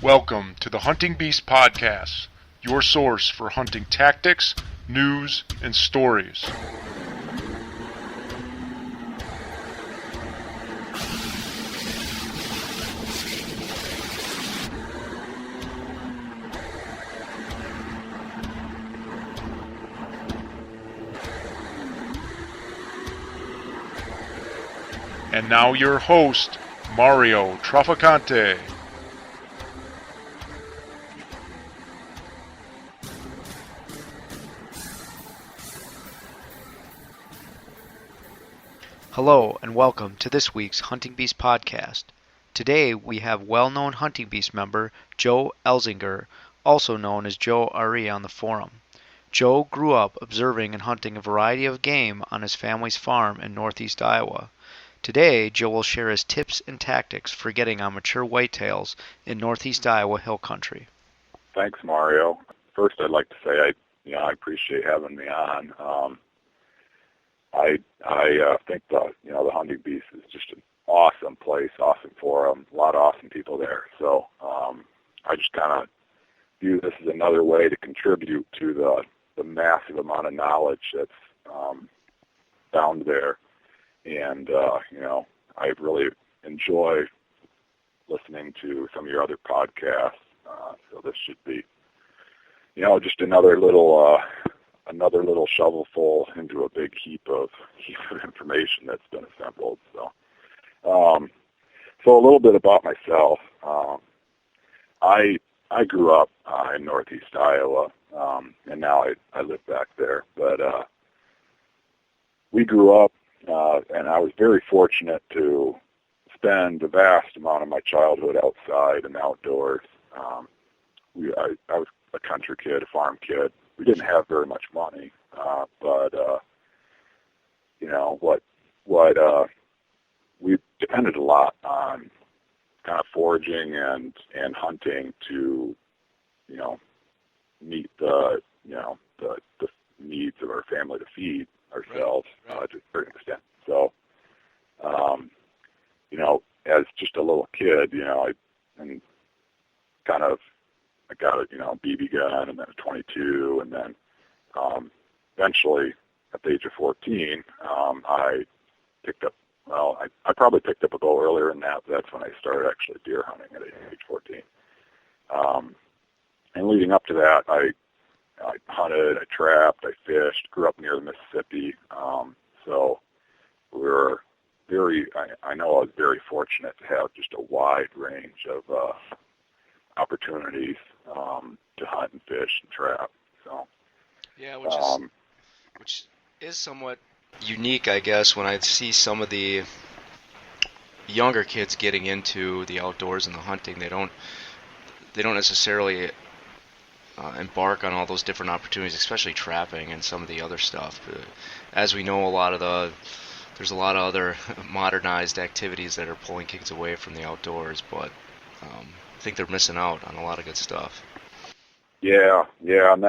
Welcome to the Hunting Beast Podcast, your source for hunting tactics, news, and stories. And now your host, Mario Trafficante. Hello and welcome to this week's Hunting Beast Podcast. Today we have well-known Hunting Beast member Joe Elsinger, also known as JoeRE on the forum. Joe grew up observing and hunting a variety of game on his family's farm in northeast Iowa. Today, Joe will share his tips and tactics for getting on mature whitetails in northeast Iowa hill country. Thanks, Mario. First, I'd like to say I appreciate having me on. I think the Hunting Beast is just an awesome place, awesome forum, a lot of awesome people there. So I just kind of view this as another way to contribute to the massive amount of knowledge that's found there. And, I really enjoy listening to some of your other podcasts. So this should be, just another little shovelful into a big heap of information that's been assembled. So a little bit about myself. I grew up in northeast Iowa, and now I live back there. But we grew up, and I was very fortunate to spend the vast amount of my childhood outside and outdoors. I was a country kid, a farm kid. We didn't have very much money, but we depended a lot on kind of foraging and hunting to, meet the needs of our family to feed ourselves to a certain extent. So, as just a little kid, I got a BB gun and then a 22, and then eventually at the age of 14, I picked up, I probably picked up a bow earlier than that, but that's when I started actually deer hunting at age 14. And leading up to that, I hunted, I trapped, I fished, grew up near the Mississippi. So we were I know I was very fortunate to have just a wide range of opportunities to hunt and fish and trap. So yeah, which is somewhat unique, I guess, when I see some of the younger kids getting into the outdoors and the hunting. They don't necessarily embark on all those different opportunities, especially trapping and some of the other stuff. As we know, there's a lot of other modernized activities that are pulling kids away from the outdoors, but I think they're missing out on a lot of good stuff. Yeah, and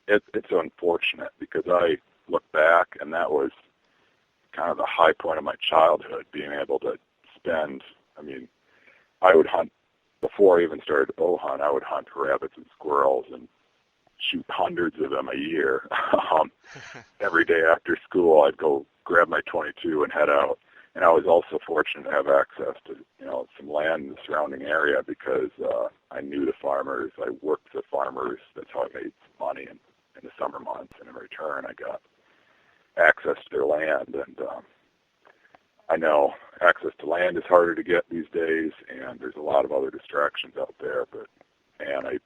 it's unfortunate because I look back and that was kind of the high point of my childhood, being able to spend, I would hunt, before I even started to bow hunt, I would hunt rabbits and squirrels and shoot hundreds of them a year. Every day after school, I'd go grab my 22 and head out. And I was also fortunate to have access to, some land in the surrounding area because I knew the farmers. I worked with farmers. That's how I made some money in the summer months. And in return, I got access to their land. And I know access to land is harder to get these days, and there's a lot of other distractions out there. But, man, I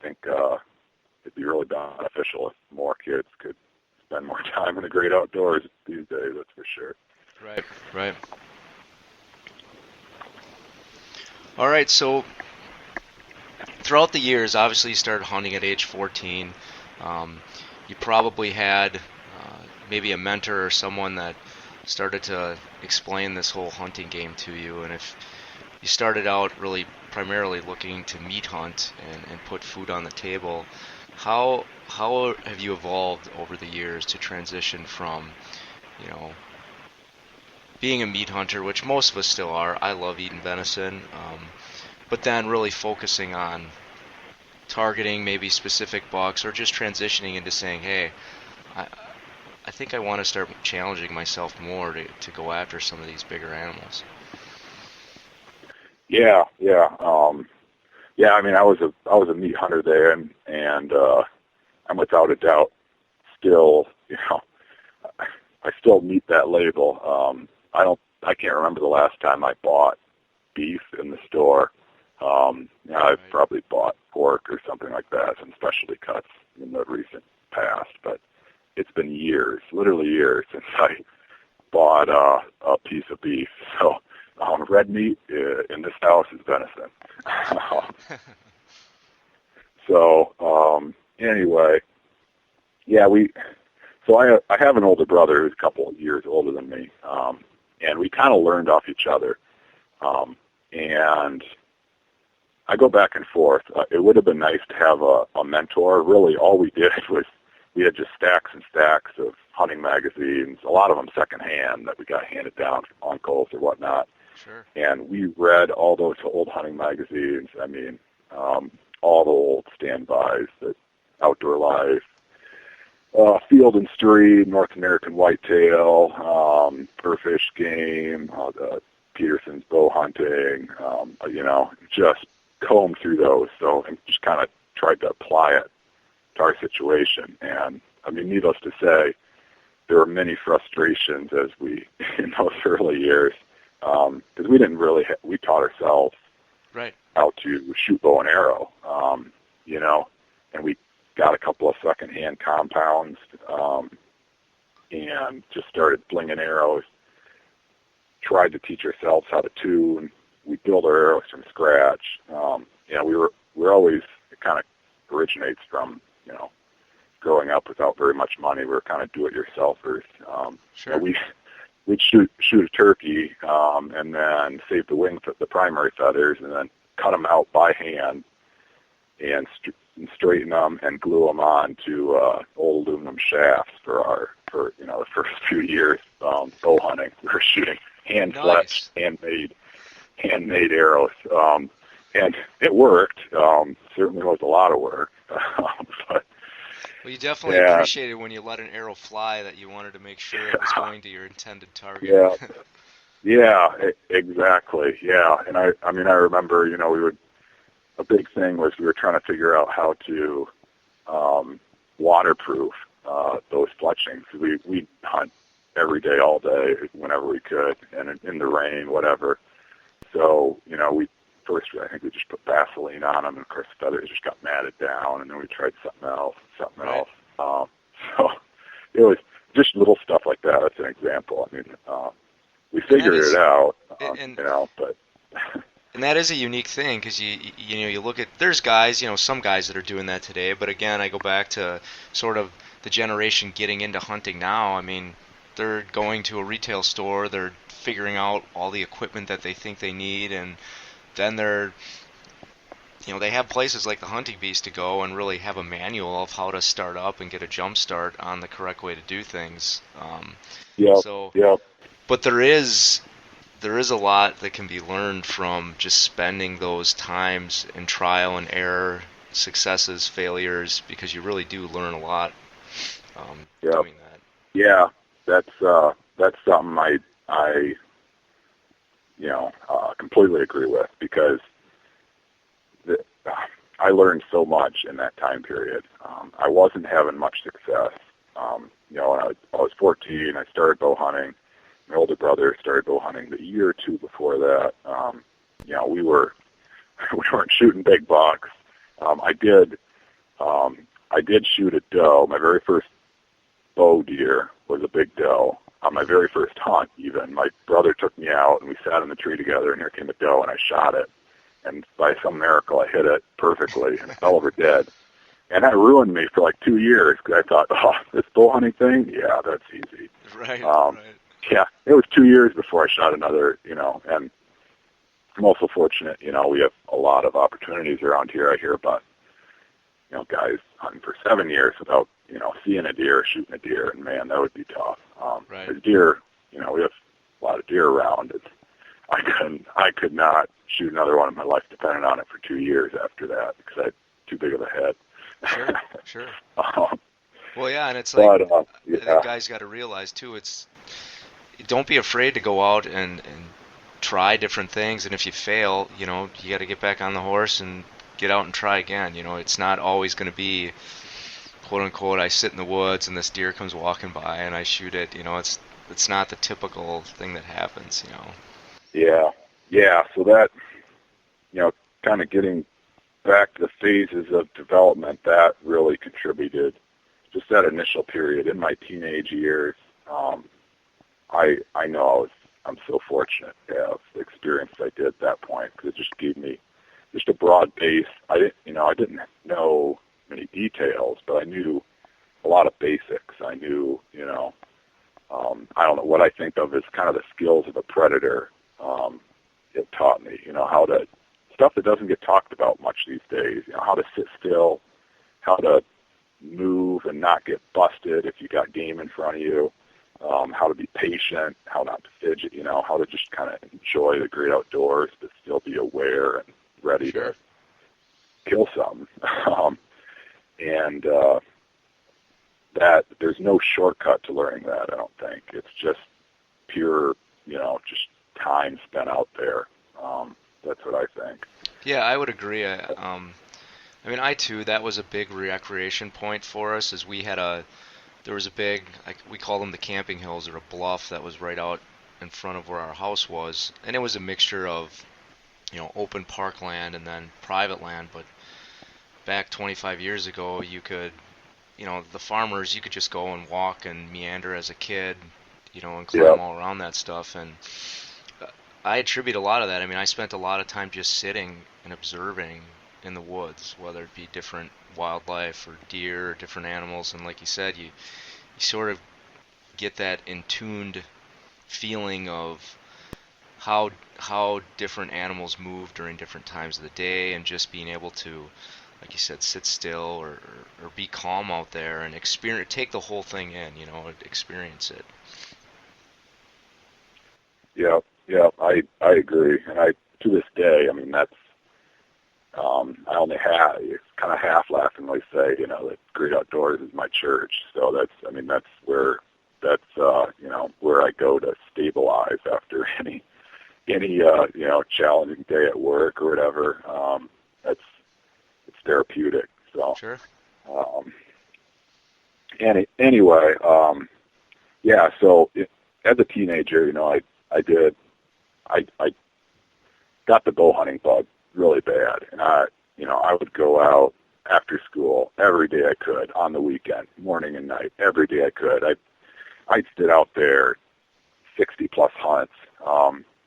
think it'd be really beneficial if more kids could spend more time in the great outdoors these days, that's for sure. Right. All right, so throughout the years, obviously you started hunting at age 14. You probably had maybe a mentor or someone that started to explain this whole hunting game to you, and if you started out really primarily looking to meat hunt and put food on the table, how have you evolved over the years to transition from, being a meat hunter, which most of us still are? I love eating venison, but then really focusing on targeting maybe specific bucks, or just transitioning into saying, hey, I think I want to start challenging myself more to go after some of these bigger animals. Yeah. I mean, I was a meat hunter there, and I'm without a doubt still, I still meet that label. I can't remember the last time I bought beef in the store. I've probably bought pork or something like that, some specialty cuts in the recent past, but it's been years, literally years, since I bought a piece of beef. So red meat in this house is venison. Anyway, yeah, I have an older brother who's a couple of years older than me, and we kind of learned off each other. And I go back and forth. It would have been nice to have a mentor. Really, all we did was we had just stacks and stacks of hunting magazines, a lot of them secondhand that we got handed down from uncles or whatnot. Sure. And we read all those old hunting magazines. I mean, all the old standbys, the Outdoor Life, Field and Stream, North American Whitetail, Furfish Game, the Peterson's Bow Hunting, just combed through those. So and just kind of tried to apply it to our situation. And I mean, needless to say, there were many frustrations as we, in those early years, because we didn't really, we taught ourselves how to shoot bow and arrow, and we got a couple of secondhand compounds, and just started flinging arrows, tried to teach ourselves how to tune. We build our arrows from scratch. We're always, it kind of originates from, growing up without very much money. We were kind of do-it-yourselfers. Sure. We'd shoot a turkey, and then save the primary feathers, and then cut them out by hand, and straighten them and glue them on to old aluminum shafts for the first few years bow hunting. We were shooting hand-fletched, handmade arrows, and it worked. Certainly was a lot of work, but. Well, you definitely appreciated when you let an arrow fly that you wanted to make sure it was going to your intended target. Yeah, exactly. Yeah, and I remember, a big thing was we were trying to figure out how to waterproof those fletchings. We hunt every day, all day, whenever we could, and in the rain, whatever. So, I think we just put Vaseline on them, and of course the feathers just got matted down, and then we tried something else. So it was just little stuff like that. That's an example. I mean, we figured it out, but. And that is a unique thing, because you look at, there's guys, some guys that are doing that today, but again, I go back to sort of the generation getting into hunting now. I mean, they're going to a retail store, they're figuring out all the equipment that they think they need, and then they're, they have places like the Hunting Beast to go and really have a manual of how to start up and get a jump start on the correct way to do things. But there is a lot that can be learned from just spending those times in trial and error, successes, failures, because you really do learn a lot doing that. Yeah, that's something I completely agree with, because I learned so much in that time period. I wasn't having much success. When I was 14, I started bow hunting. My older brother started bow hunting the year or two before that. We weren't shooting big bucks. I did shoot a doe. My very first bow deer was a big doe. On my very first hunt, even, my brother took me out, and we sat in the tree together, and here came a doe, and I shot it. And by some miracle, I hit it perfectly and fell over dead. And that ruined me for like 2 years, because I thought, this bow hunting thing, yeah, that's easy. Right. Yeah, it was 2 years before I shot another, and I'm also fortunate, we have a lot of opportunities around here. I hear about, guys hunting for 7 years without, seeing a deer, shooting a deer, and man, that would be tough. There's deer, we have a lot of deer around. I could not shoot another one in my life depending on it for 2 years after that because I had too big of a head. Sure. um, Well, yeah, and it's like, but, I think guys got to realize too, don't be afraid to go out and try different things, and if you fail, you got to get back on the horse and get out and try again. It's not always going to be, quote unquote, I sit in the woods and this deer comes walking by and I shoot it. It's not the typical thing that happens. Yeah. So that, kind of getting back to the phases of development, that really contributed. Just that initial period in my teenage years, I know I'm so fortunate to have the experience I did at that point because it just gave me just a broad base. I didn't know many details, but I knew a lot of basics. I knew, I don't know what I think of as kind of the skills of a predator. It taught me, how to, stuff that doesn't get talked about much these days, how to sit still, how to move and not get busted if you got game in front of you, how to be patient, how not to fidget, how to just kind of enjoy the great outdoors but still be aware and ready to kill something. And that there's no shortcut to learning that, I don't think. It's just pure, just time spent out there. That's what I think. Yeah, I would agree. I too, that was a big recreation point for us, as there was a big, we call them the camping hills, or a bluff that was right out in front of where our house was, and it was a mixture of, open parkland and then private land. But back 25 years ago, you could, the farmers, you could just go and walk and meander as a kid, and climb all around that stuff. And I attribute a lot of that. I spent a lot of time just sitting and observing in the woods, whether it be different wildlife or deer or different animals. And like you said, you sort of get that in-tuned feeling of how different animals move during different times of the day, and just being able to, like you said, sit still or be calm out there and take the whole thing in, experience it. Yeah, I agree. And to this day, that's, I only kind of half laughingly say, that Great Outdoors is my church. So that's where where I go to stabilize after any challenging day at work or whatever. It's therapeutic. So, sure. Anyway, so as a teenager, I got the bow hunting bug really bad, and I would go out after school every day I could, on the weekend, morning and night, every day I could. I'd sit out there 60 plus hunts,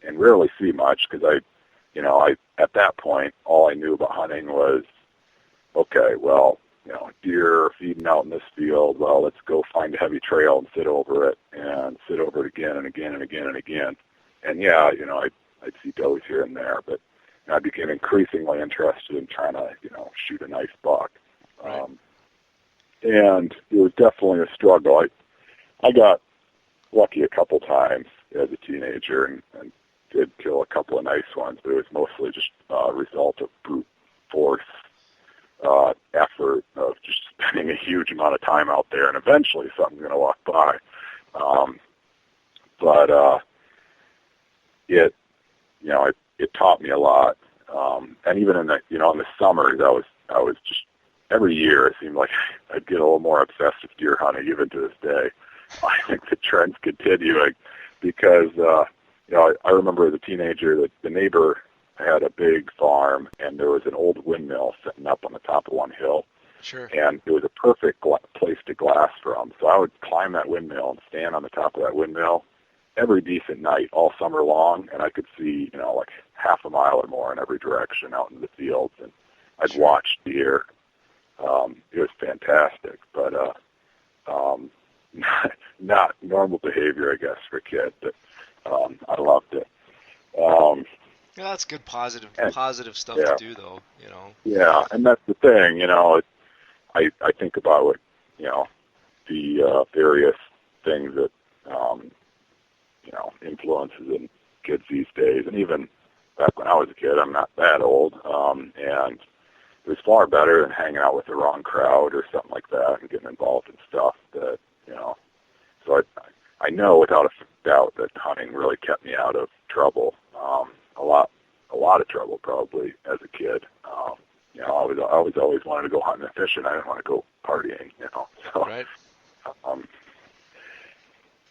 and rarely see much because I at that point all I knew about hunting was, okay, well, deer are feeding out in this field. Well, let's go find a heavy trail and sit over it again and again and again and again. And I'd see does here and there, but I became increasingly interested in trying to, shoot a nice buck. Right. And it was definitely a struggle. I got lucky a couple times as a teenager and did kill a couple of nice ones, but it was mostly just a result of brute force effort of just spending a huge amount of time out there, and eventually something's going to walk by. But it taught me a lot. And even in the, in the summers, I was just, every year it seemed like I'd get a little more obsessed with deer hunting, even to this day. I think the trend's continuing because, I remember as a teenager that the neighbor had a big farm, and there was an old windmill sitting up on the top of one hill. Sure. And it was a perfect place to glass from. So I would climb that windmill and stand on the top of that windmill every decent night all summer long, and I could see, like half a mile or more in every direction out in the fields, and I'd watch deer. It was fantastic, but not normal behavior, I guess, for a kid, but I loved it. Yeah, that's good positive stuff to do, though, Yeah, and that's the thing, I think about what, the various things that, influences kids these days, and even back when I was a kid, I'm not that old, and it was far better than hanging out with the wrong crowd or something like that and getting involved in stuff that, so I know without a doubt that hunting really kept me out of trouble, a lot of trouble probably as a kid. I always wanted to go hunting and fishing. I didn't want to go partying, so. Right.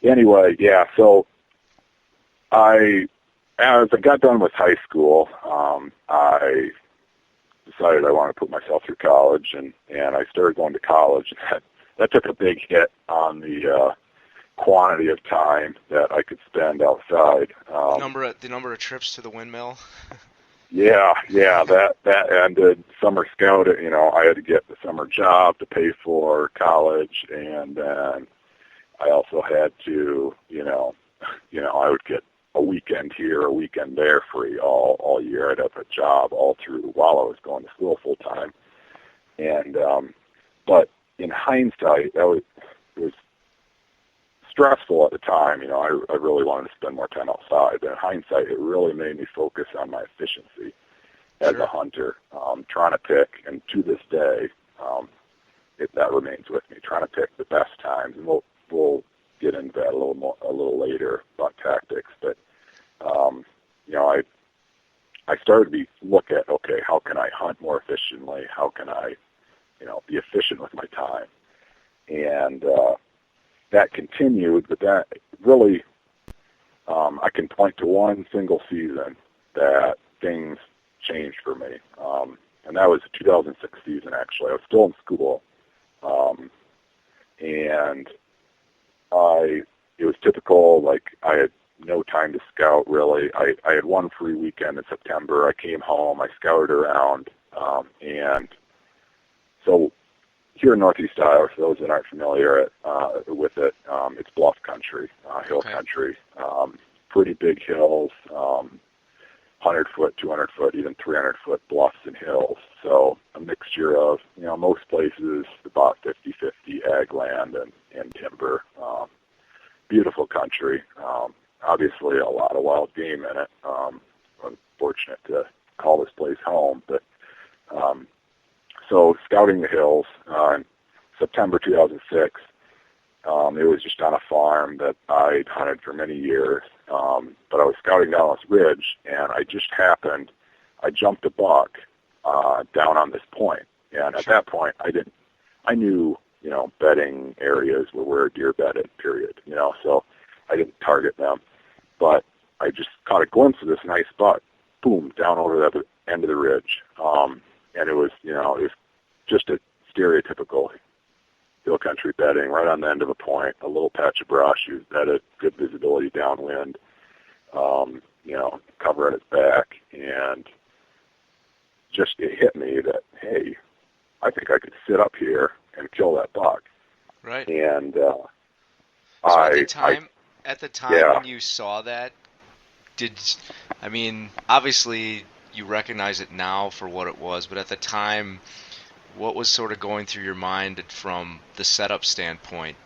Anyway, yeah, so as I got done with high school, I decided I wanted to put myself through college, and I started going to college. That took a big hit on the quantity of time that I could spend outside. The number of trips to the windmill. Yeah, that ended. Summer scout, I had to get the summer job to pay for college, and then I also had to, I would get a weekend here, a weekend there free all year. I'd have a job all through while I was going to school full time. And but in hindsight, it was stressful at the time. I really wanted to spend more time outside. But in hindsight, it really made me focus on my efficiency as a hunter, trying to pick, and to this day, that remains with me, trying to pick the best times. And we'll get into that a little later about tactics. But I started to look at, okay, how can I hunt more efficiently? How can I, be efficient with my time? And that continued, but that really, I can point to one single season that things changed for me. And that was the 2006 season, actually. I was still in school. And it was typical, like I had no time to scout, really. I had one free weekend in September. I came home, I scouted around, and so here in Northeast Iowa, for those that aren't familiar with it, it's bluff country, hill country, pretty big hills, 100-foot, 200-foot, even 300-foot bluffs and hills. So a mixture of, most places about 50-50 ag land and timber. Beautiful country. Obviously a lot of wild game in it. I'm fortunate to call this place home. But so scouting the hills in September 2006, it was just on a farm that I'd hunted for many years. But I was scouting down this ridge, and I jumped a buck down on this point. And at that point, I knew, bedding areas were where deer bedded, period. So I didn't target them. But I just caught a glimpse of this nice buck, boom, down over the end of the ridge. And it was just a stereotypical hill country bedding right on the end of a point, a little patch of brush. He was bedded, good visibility downwind, cover at its back. And just it hit me that, hey, I think I could sit up here and kill that buck. Right. And at the time when you saw that, obviously you recognize it now for what it was, but at the time, what was sort of going through your mind from the setup standpoint?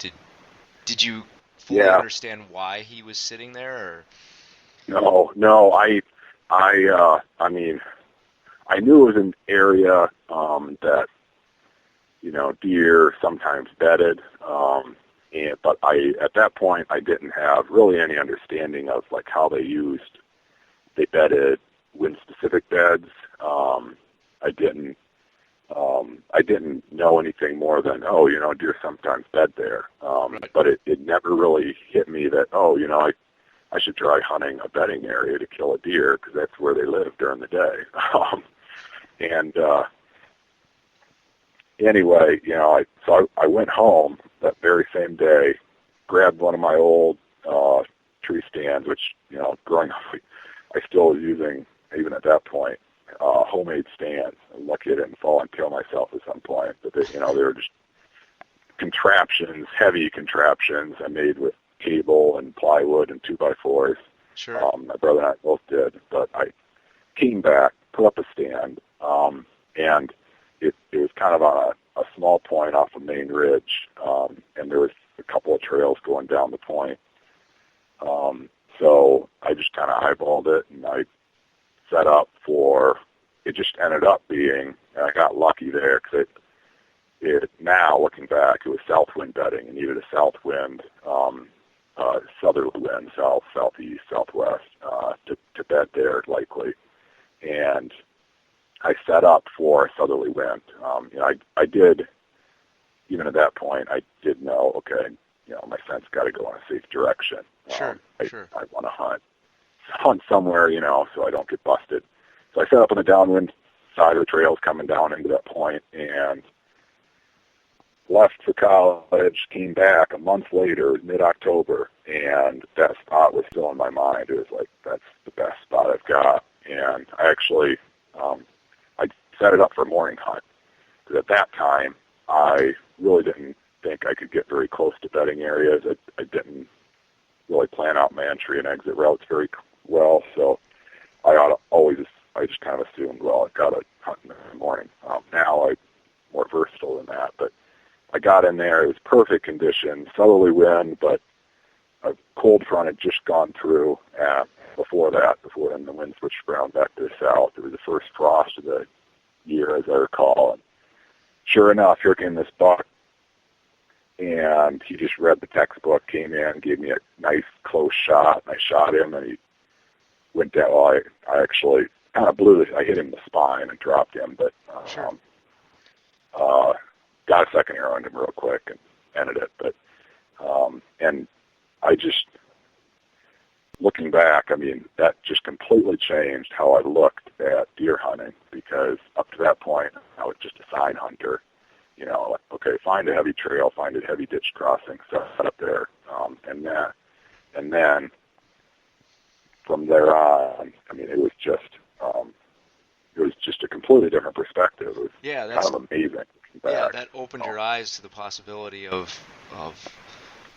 Did you fully understand why he was sitting there? Or? No. I knew it was an area that deer sometimes bedded, but at that point I didn't have really any understanding of like how they bedded wind-specific beds. I didn't know anything more than deer sometimes bed there. Right. But it never really hit me that I should try hunting a bedding area to kill a deer because that's where they live during the day. Anyway, so I went home that very same day, grabbed one of my old tree stands, which, growing up, I still was using, even at that point, homemade stands. I'm lucky I didn't fall and kill myself at some point, but they were just contraptions, heavy contraptions I made with cable and plywood and 2x4s. Sure. My brother and I both did, but I came back, put up a stand, and it was kind of on a small point off a main ridge, and there was a couple of trails going down the point. So I just kind of eyeballed it, and I set up for, it just ended up being, and I got lucky there because it now, looking back, it was south wind bedding and needed a south wind, southerly wind, south, southeast, southwest, to bed there likely. And I set up for a southerly wind. I did, even at that point, I did know, okay, my scent's got to go in a safe direction. Sure. I want to hunt somewhere, so I don't get busted. So I set up on the downwind side of the trails coming down into that point, and left for college, came back a month later, mid-October, and that spot was still in my mind. It was like, that's the best spot I've got. And I actually, I set it up for a morning hunt, because at that time, I really didn't think I could get very close to bedding areas. I didn't really plan out my entry and exit routes very well, so I just kind of assumed, well, I've got to hunt in the morning. Now I'm more versatile than that, but I got in there. It was perfect conditions, southerly wind, but a cold front had just gone through. Before then the wind switched around back to the south. It was the first frost of the year, as I recall. And sure enough, here came this buck, and he just read the textbook, came in, gave me a nice close shot, and I shot him, and he went down. Well, I actually kind of I hit him in the spine and dropped him, but Sure. Got a second arrow into him real quick and ended it. But and I just, looking back, I mean, that just completely changed how I looked at deer hunting, because up to that point, I was just a sign hunter. Like, okay, find a heavy trail, find a heavy ditch crossing, set up there, and then from there on, I mean, it was just a completely different perspective. It was kind of amazing. Yeah, that opened your eyes to the possibility of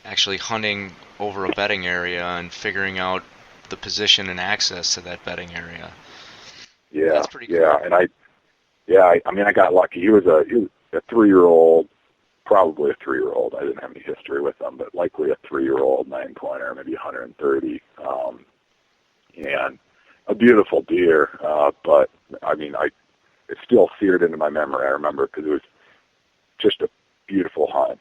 actually hunting over a bedding area and figuring out the position and access to that bedding area. Yeah, that's pretty cool. Yeah, and I got lucky. He was a 3-year-old, probably a 3-year-old. I didn't have any history with him, but likely a 3-year-old 9-pointer, maybe 130, and a beautiful deer. But I mean, it's still seared into my memory. I remember because it was just a beautiful hunt,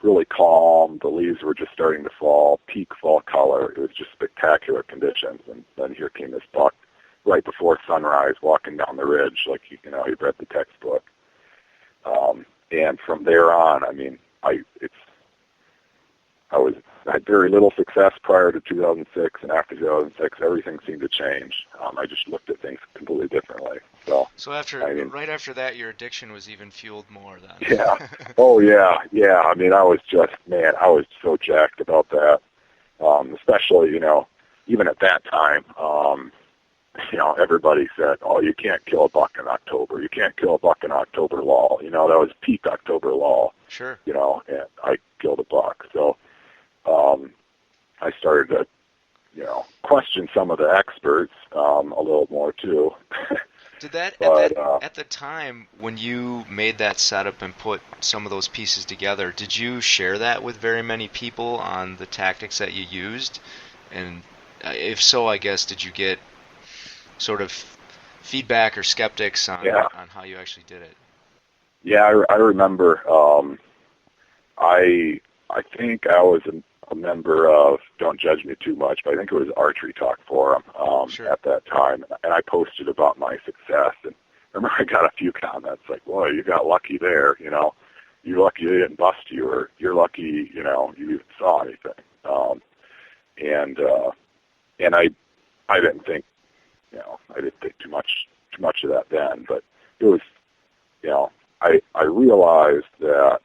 really calm. The leaves were just starting to fall, peak fall color. It was just spectacular conditions. And then here came this buck right before sunrise, walking down the ridge, like he read the textbook. And from there on, I mean, I had very little success prior to 2006, and after 2006, everything seemed to change. I just looked at things completely differently. So right after that, your addiction was even fueled more then. Yeah. Oh yeah. I mean, I was so jacked about that. Especially, even at that time, everybody said, "Oh, you can't kill a buck in October. You can't kill a buck in October lull." That was peak October lull. Sure. And I killed a buck. So I started to, question some of the experts a little more too. Did that at the time when you made that setup and put some of those pieces together, did you share that with very many people on the tactics that you used? And if so, I guess, did you get sort of feedback or skeptics on how you actually did it? Yeah, I remember. I think I was a member of, don't judge me too much, but I think it was Archery Talk Forum at that time, and I posted about my success, and I remember I got a few comments like, "Boy, you got lucky there, you're lucky they didn't bust you, or you're lucky, you even saw anything." And I didn't think, I didn't think too much of that then, but it was, I realized that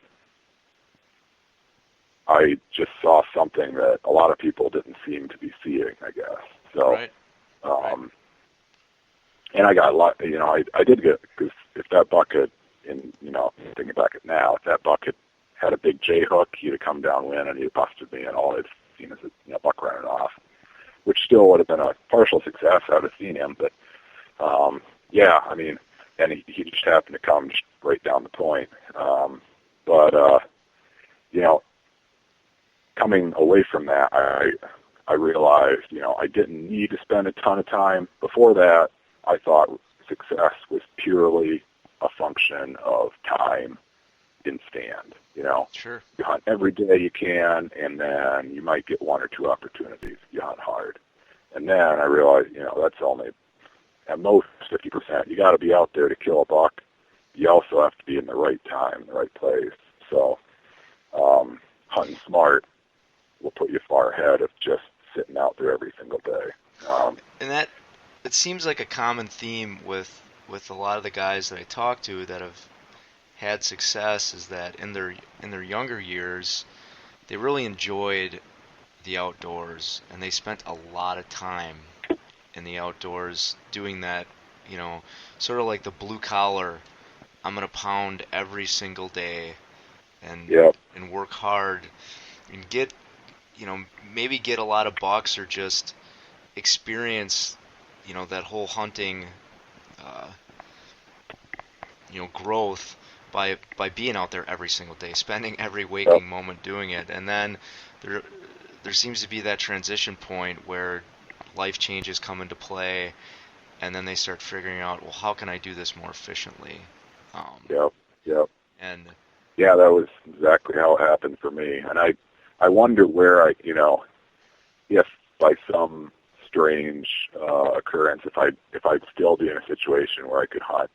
I just saw something that a lot of people didn't seem to be seeing, I guess. So, right. And I got lucky, I did get, because if that buck had, thinking back at now, if that buck had a big J hook, he'd have come downwind and he'd have busted me, and all I'd seen is a buck running off, which still would have been a partial success. I would have seen him, but I mean, and he just happened to come just right down the point. But coming away from that, I realized, I didn't need to spend a ton of time. Before that, I thought success was purely a function of time in stand. Sure. You hunt every day you can, and then you might get one or two opportunities. You hunt hard. And then I realized, that's only at most 50%. You got to be out there to kill a buck. You also have to be in the right time, the right place. So hunting smart will put you far ahead of just sitting out there every single day. And that, it seems like a common theme with a lot of the guys that I talk to that have had success, is that in their younger years, they really enjoyed the outdoors, and they spent a lot of time in the outdoors doing that, sort of like the blue collar. I'm going to pound every single day and work hard and get, maybe get a lot of bucks, or just experience, that whole hunting, growth by being out there every single day, spending every waking moment doing it. And then there seems to be that transition point where life changes come into play, and then they start figuring out, well, how can I do this more efficiently? And yeah, that was exactly how it happened for me. And I wonder where if by some strange occurrence, if I'd still be in a situation where I could hunt,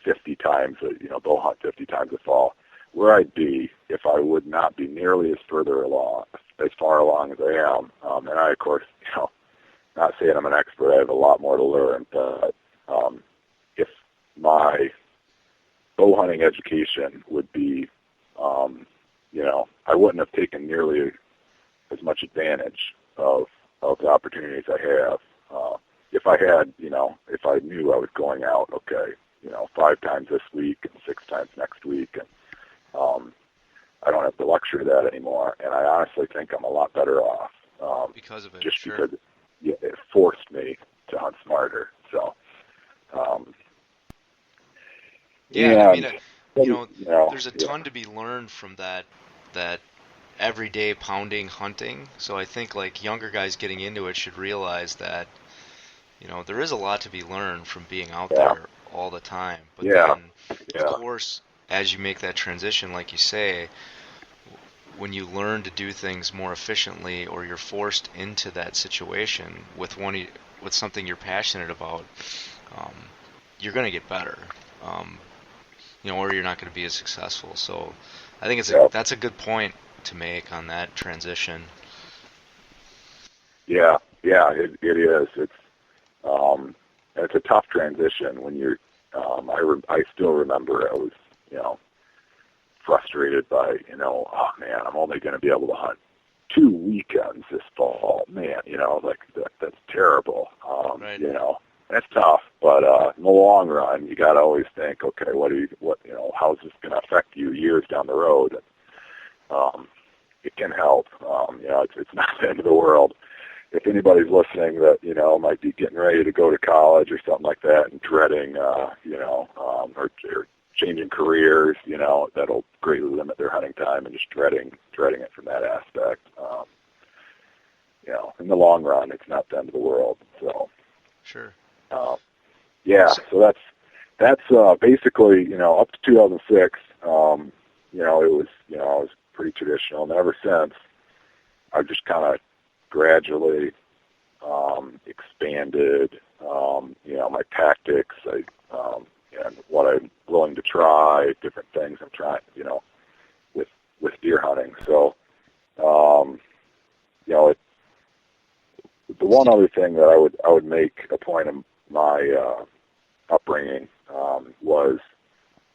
50 times, bow hunt 50 times a fall, where I'd be if I would not be nearly as far along as I am. And I, of course, not saying I'm an expert, I have a lot more to learn, but if my bow hunting education would be, I wouldn't have taken nearly as much advantage of the opportunities I have. If I had, if I knew I was going out, 5 times this week and 6 times next week, and I don't have the luxury of that anymore, and I honestly think I'm a lot better off because of it. Just sure. because it forced me to hunt smarter. So, there's a ton to be learned from that everyday pounding hunting. So I think like younger guys getting into it should realize that, there is a lot to be learned from being out there all the time. But then, of course, as you make that transition, like you say, when you learn to do things more efficiently, or you're forced into that situation with something you're passionate about, you're going to get better, or you're not going to be as successful. So I think that's a good point to make on that transition. Yeah, it is. It's a tough transition when you're. I still remember I was, frustrated by, oh man, I'm only going to be able to hunt 2 weekends this fall. Man, that's terrible. Right. That's tough. But in the long run, you got to always think, okay, how's this going to affect you years down the road? And, it can help. It's not the end of the world. If anybody's listening that, might be getting ready to go to college or something like that and dreading, or changing careers, that'll greatly limit their hunting time, and just dreading it from that aspect. In the long run, it's not the end of the world. So, sure. So that's basically, up to 2006, it was, I was pretty traditional, and ever since, I've just kind of gradually expanded, my tactics, and what I'm willing to try, different things I'm trying, with deer hunting. So, the one other thing that I would make a point of my upbringing was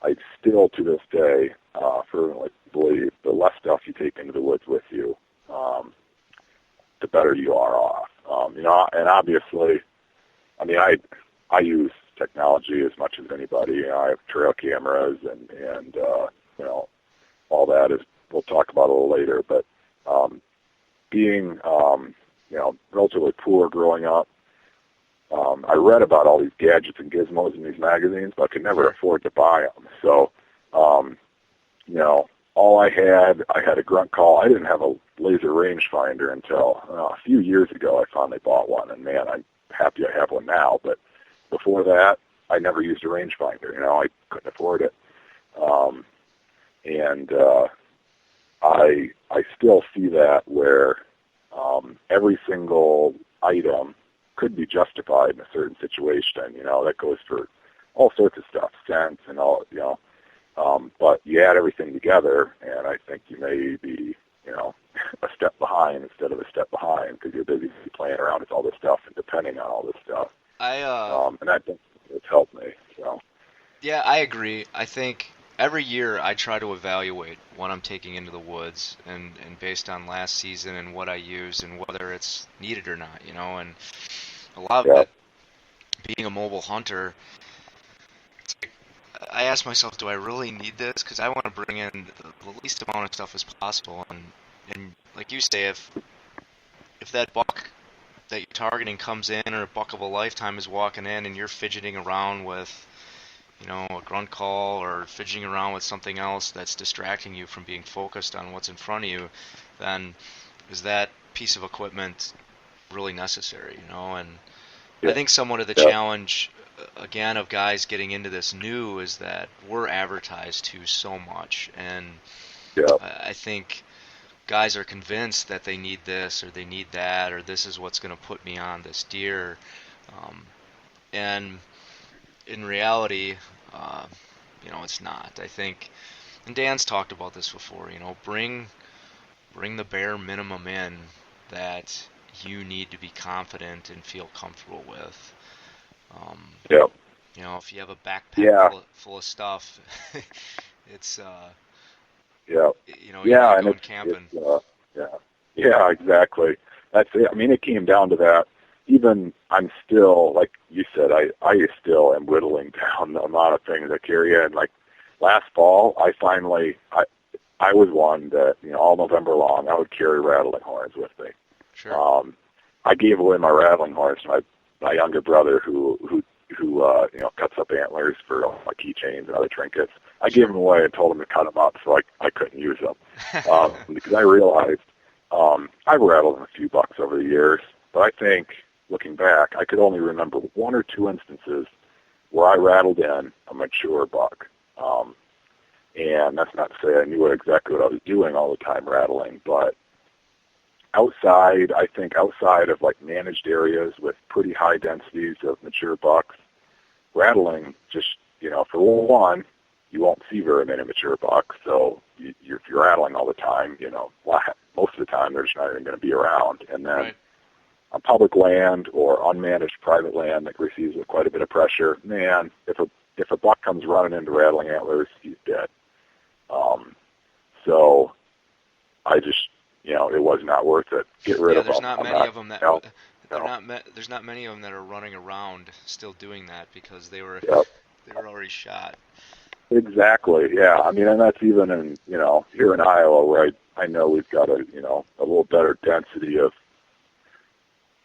I still to this day fervently believe the less stuff you take into the woods with you, the better you are off. And obviously, I use technology as much as anybody. I have trail cameras and all that is, we'll talk about a little later, but being, relatively poor growing up, I read about all these gadgets and gizmos in these magazines, but I could never afford to buy them. So, I had a grunt call. I didn't have a laser rangefinder until a few years ago. I finally bought one, and man, I'm happy I have one now. But before that, I never used a rangefinder. You know, I couldn't afford it. I still see that where every single item could be justified in a certain situation. You know, that goes for all sorts of stuff, scents and all, you know. But you add everything together, and I think you may be, you know, a step behind instead of a step behind because you're busy playing around with all this stuff and depending on all this stuff. And I think it's helped me. So. Yeah, I agree. I think every year I try to evaluate what I'm taking into the woods and based on last season and what I use and whether it's needed or not, you know. And a lot of it, being a mobile hunter, I ask myself, do I really need this? Because I want to bring in the least amount of stuff as possible. And like you say, if that buck that you're targeting comes in or a buck of a lifetime is walking in and you're fidgeting around with, you know, a grunt call or fidgeting around with something else that's distracting you from being focused on what's in front of you, then is that piece of equipment really necessary, you know? And I think somewhat of the challenge, again, of guys getting into this new is that we're advertised to so much. And I think guys are convinced that they need this or they need that or this is what's going to put me on this deer. And in reality, you know, it's not. I think, and Dan's talked about this before, you know, bring the bare minimum in that you need to be confident and feel comfortable with. You know, if you have a backpack full of stuff, it's, you know, you're not going camping. Yeah, exactly. That's it. I mean, it came down to that. Even I'm still, like you said, I still am whittling down the amount of things I carry. And like last fall, I was one that, you know, all November long, I would carry rattling horns with me. Sure. I gave away my rattling horns to my younger brother who you know, cuts up antlers for my keychains and other trinkets. I gave them away and told him to cut them up so I couldn't use them because I realized I've rattled a few bucks over the years, but I think looking back, I could only remember one or two instances where I rattled in a mature buck. And that's not to say I knew exactly what I was doing all the time rattling, but outside of like managed areas with pretty high densities of mature bucks, rattling just, you know, for one, you won't see very many mature bucks. So if you're rattling all the time, you know, most of the time they're just not even going to be around. And then on public land or unmanaged private land that receives quite a bit of pressure, man, if a buck comes running into rattling antlers, he's dead. So I just, you know, it was not worth it. Get rid of them. There's not many of them that there's not many of them that are running around still doing that because they were already shot. Exactly. Yeah. I mean, and that's even in, you know, here in Iowa where I know we've got a little better density of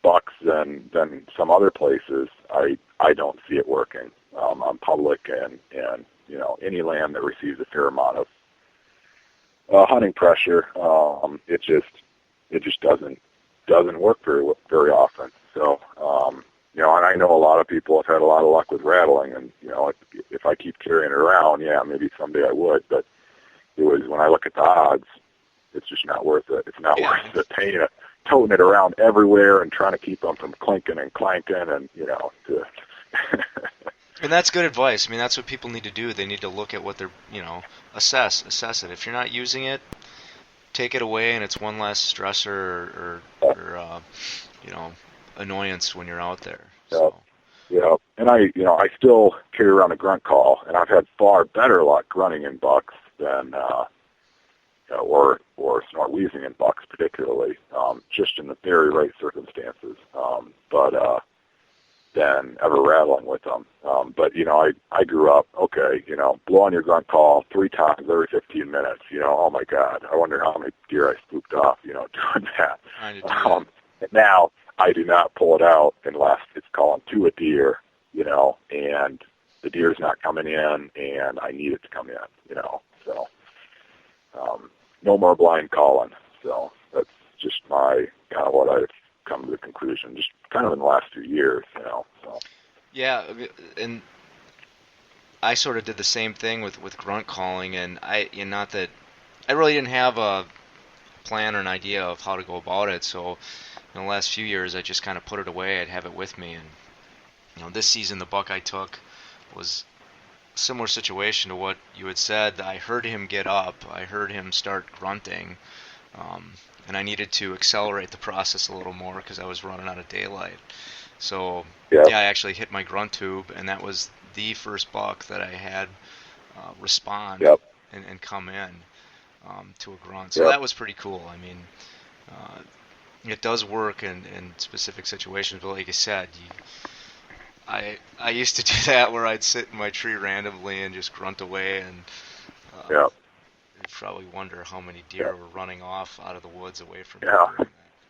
bucks than some other places. I don't see it working on public and you know, any land that receives a fair amount of hunting pressure. It just doesn't work very often. So, you know, and I know a lot of people have had a lot of luck with rattling, and you know, if I keep carrying it around, yeah, maybe someday I would. But it was when I look at the odds, it's just not worth it. It's not worth it toting it around everywhere and trying to keep them from clinking and clanking, and you know. And that's good advice. I mean, that's what people need to do. They need to look at what they're, you know, assess it. If you're not using it, take it away, and it's one less stressor or you know, annoyance when you're out there. So. Yeah, and I still carry around a grunt call, and I've had far better luck running in bucks than or snort wheezing in bucks, particularly, just in the very right circumstances. But than ever rattling with them. But, you know, I grew up, okay, you know, blow on your grunt call 3 times every 15 minutes, you know, oh my God, I wonder how many deer I spooked off, you know, doing that. And now I do not pull it out unless it's calling to a deer, you know, and the deer's not coming in and I need it to come in, you know, so. no more blind calling. So that's just my kind of what I've come to the conclusion, just kind of in the last few years, So. Yeah, and I sort of did the same thing with grunt calling, and not that I really didn't have a plan or an idea of how to go about it. So in the last few years, I just kind of put it away. I'd have it with me, and this season the buck I took was a similar situation to what you had said. I heard him get up, I heard him start grunting, and I needed to accelerate the process a little more because I was running out of daylight. So Yep. yeah, I actually hit my grunt tube, and that was the first buck that I had respond Yep. and come in to a grunt. So Yep. that was pretty cool. I mean, it does work in specific situations, but like I said, I used to do that where I'd sit in my tree randomly and just grunt away, and Yep. you'd probably wonder how many deer were running off out of the woods away from me. Yeah. doing that.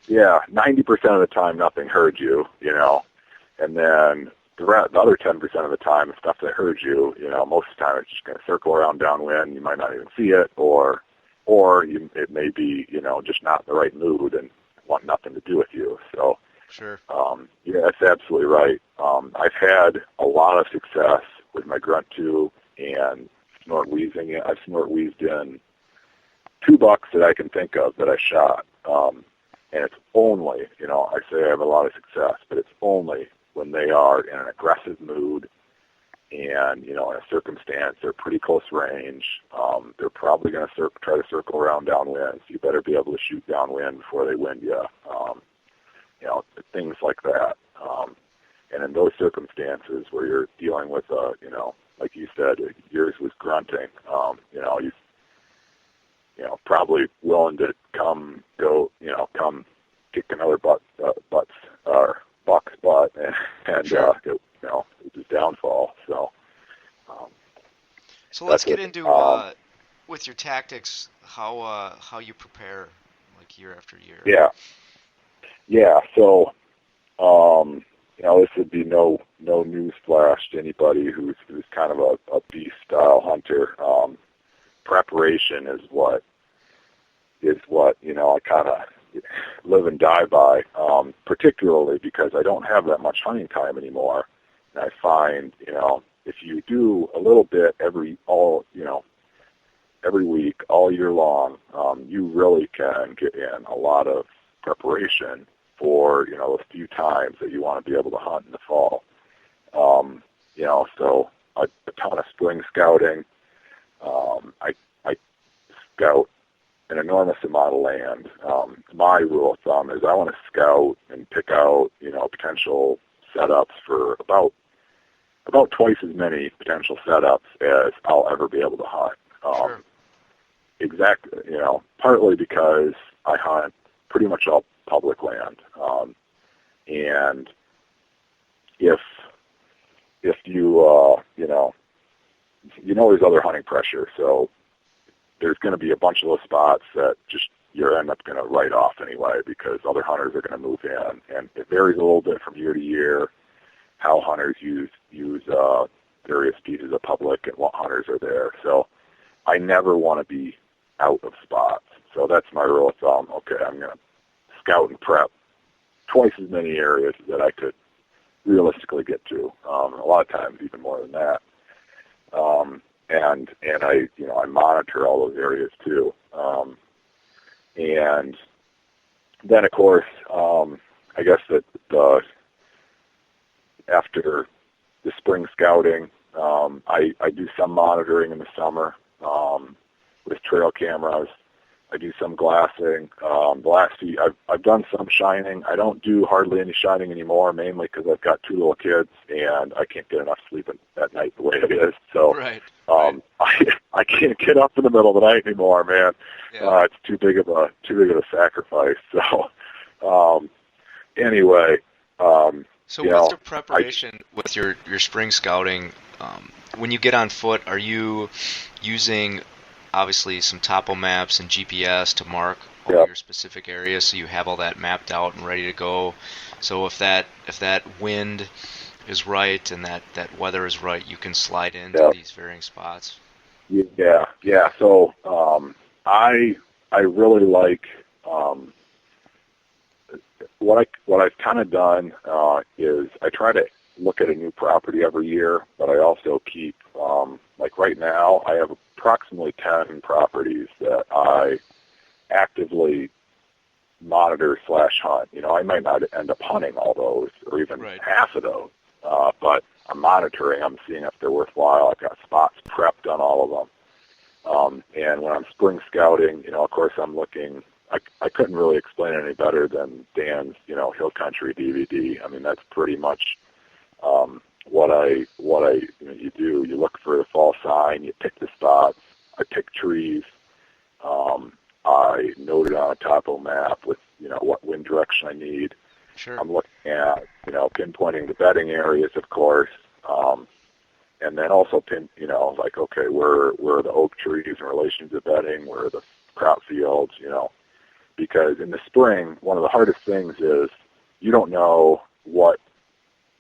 Yeah, 90% of the time nothing heard you, and then the other 10% of the time, the stuff that heard you, most of the time it's just going to circle around downwind. You might not even see it, or it may be, just not in the right mood and want nothing to do with you. So, Sure. yeah, that's absolutely right. I've had a lot of success with my grunt tube and snort wheezing. I've snort wheezed in 2 bucks that I can think of that I shot. And it's only, I say I have a lot of success, but it's only when they are in an aggressive mood and, in a circumstance, they're pretty close range. They're probably going to try to circle around downwind, so you better be able to shoot downwind before they wind you, things like that. And in those circumstances where you're dealing with, like you said, yours was grunting, he's, probably willing to come kick another buck's butt and Sure. it's his downfall. So, So let's that's get it. into with your tactics, how you prepare like year after year. Yeah. So, this would be no news flash to anybody who's kind of a beast style hunter. Preparation is what I kind of live and die by, particularly because I don't have that much hunting time anymore. And I find, if you do a little bit every week, all year long, you really can get in a lot of preparation for, those few times that you want to be able to hunt in the fall. So a ton of spring scouting. I scout an enormous amount of land. My rule of thumb is I want to scout and pick out, potential setups for about twice as many potential setups as I'll ever be able to hunt. Sure. Exactly, partly because I hunt pretty much all public land. And if you there's other hunting pressure, so there's going to be a bunch of those spots that just you end up going to write off anyway because other hunters are going to move in, and it varies a little bit from year to year how hunters use various pieces of public and what hunters are there. So I never want to be out of spots. So that's my rule of thumb. Okay, I'm going to scout and prep twice as many areas that I could realistically get to. A lot of times even more than that. And I monitor all those areas too. And then of course, I guess that after the spring scouting, I do some monitoring in the summer with trail cameras. I do some glassing. The last few, I've done some shining. I don't do hardly any shining anymore, mainly because I've got 2 little kids and I can't get enough sleep at night the way it is. So Right. I can't get up in the middle of the night anymore, man. Yeah. It's too big of a sacrifice. So anyway. So what's the preparation with your spring scouting? When you get on foot, are you using obviously some topo maps and GPS to mark all your specific areas so you have all that mapped out and ready to go? So if that wind is right and that weather is right, you can slide into these varying spots? Yeah. So I really like what I've kind of done is I try to look at a new property every year, but I also keep like right now I have approximately 10 properties that I actively monitor / hunt. You know, I might not end up hunting all those or even half of those, but I'm monitoring. I'm seeing if they're worthwhile. I've got spots prepped on all of them. And when I'm spring scouting, you know, of course I'm looking. I couldn't really explain it any better than Dan's, you know, Hill Country DVD. I mean, that's pretty much what I you do. You look for the fall sign. You pick the spots. I pick trees. I note it on a topo map with, you know, what wind direction I need. Sure. I'm looking at, you know, pinpointing the bedding areas, of course, and then also you know, like, okay, where are the oak trees in relation to the bedding? Where are the crop fields? You know, because in the spring, one of the hardest things is you don't know what,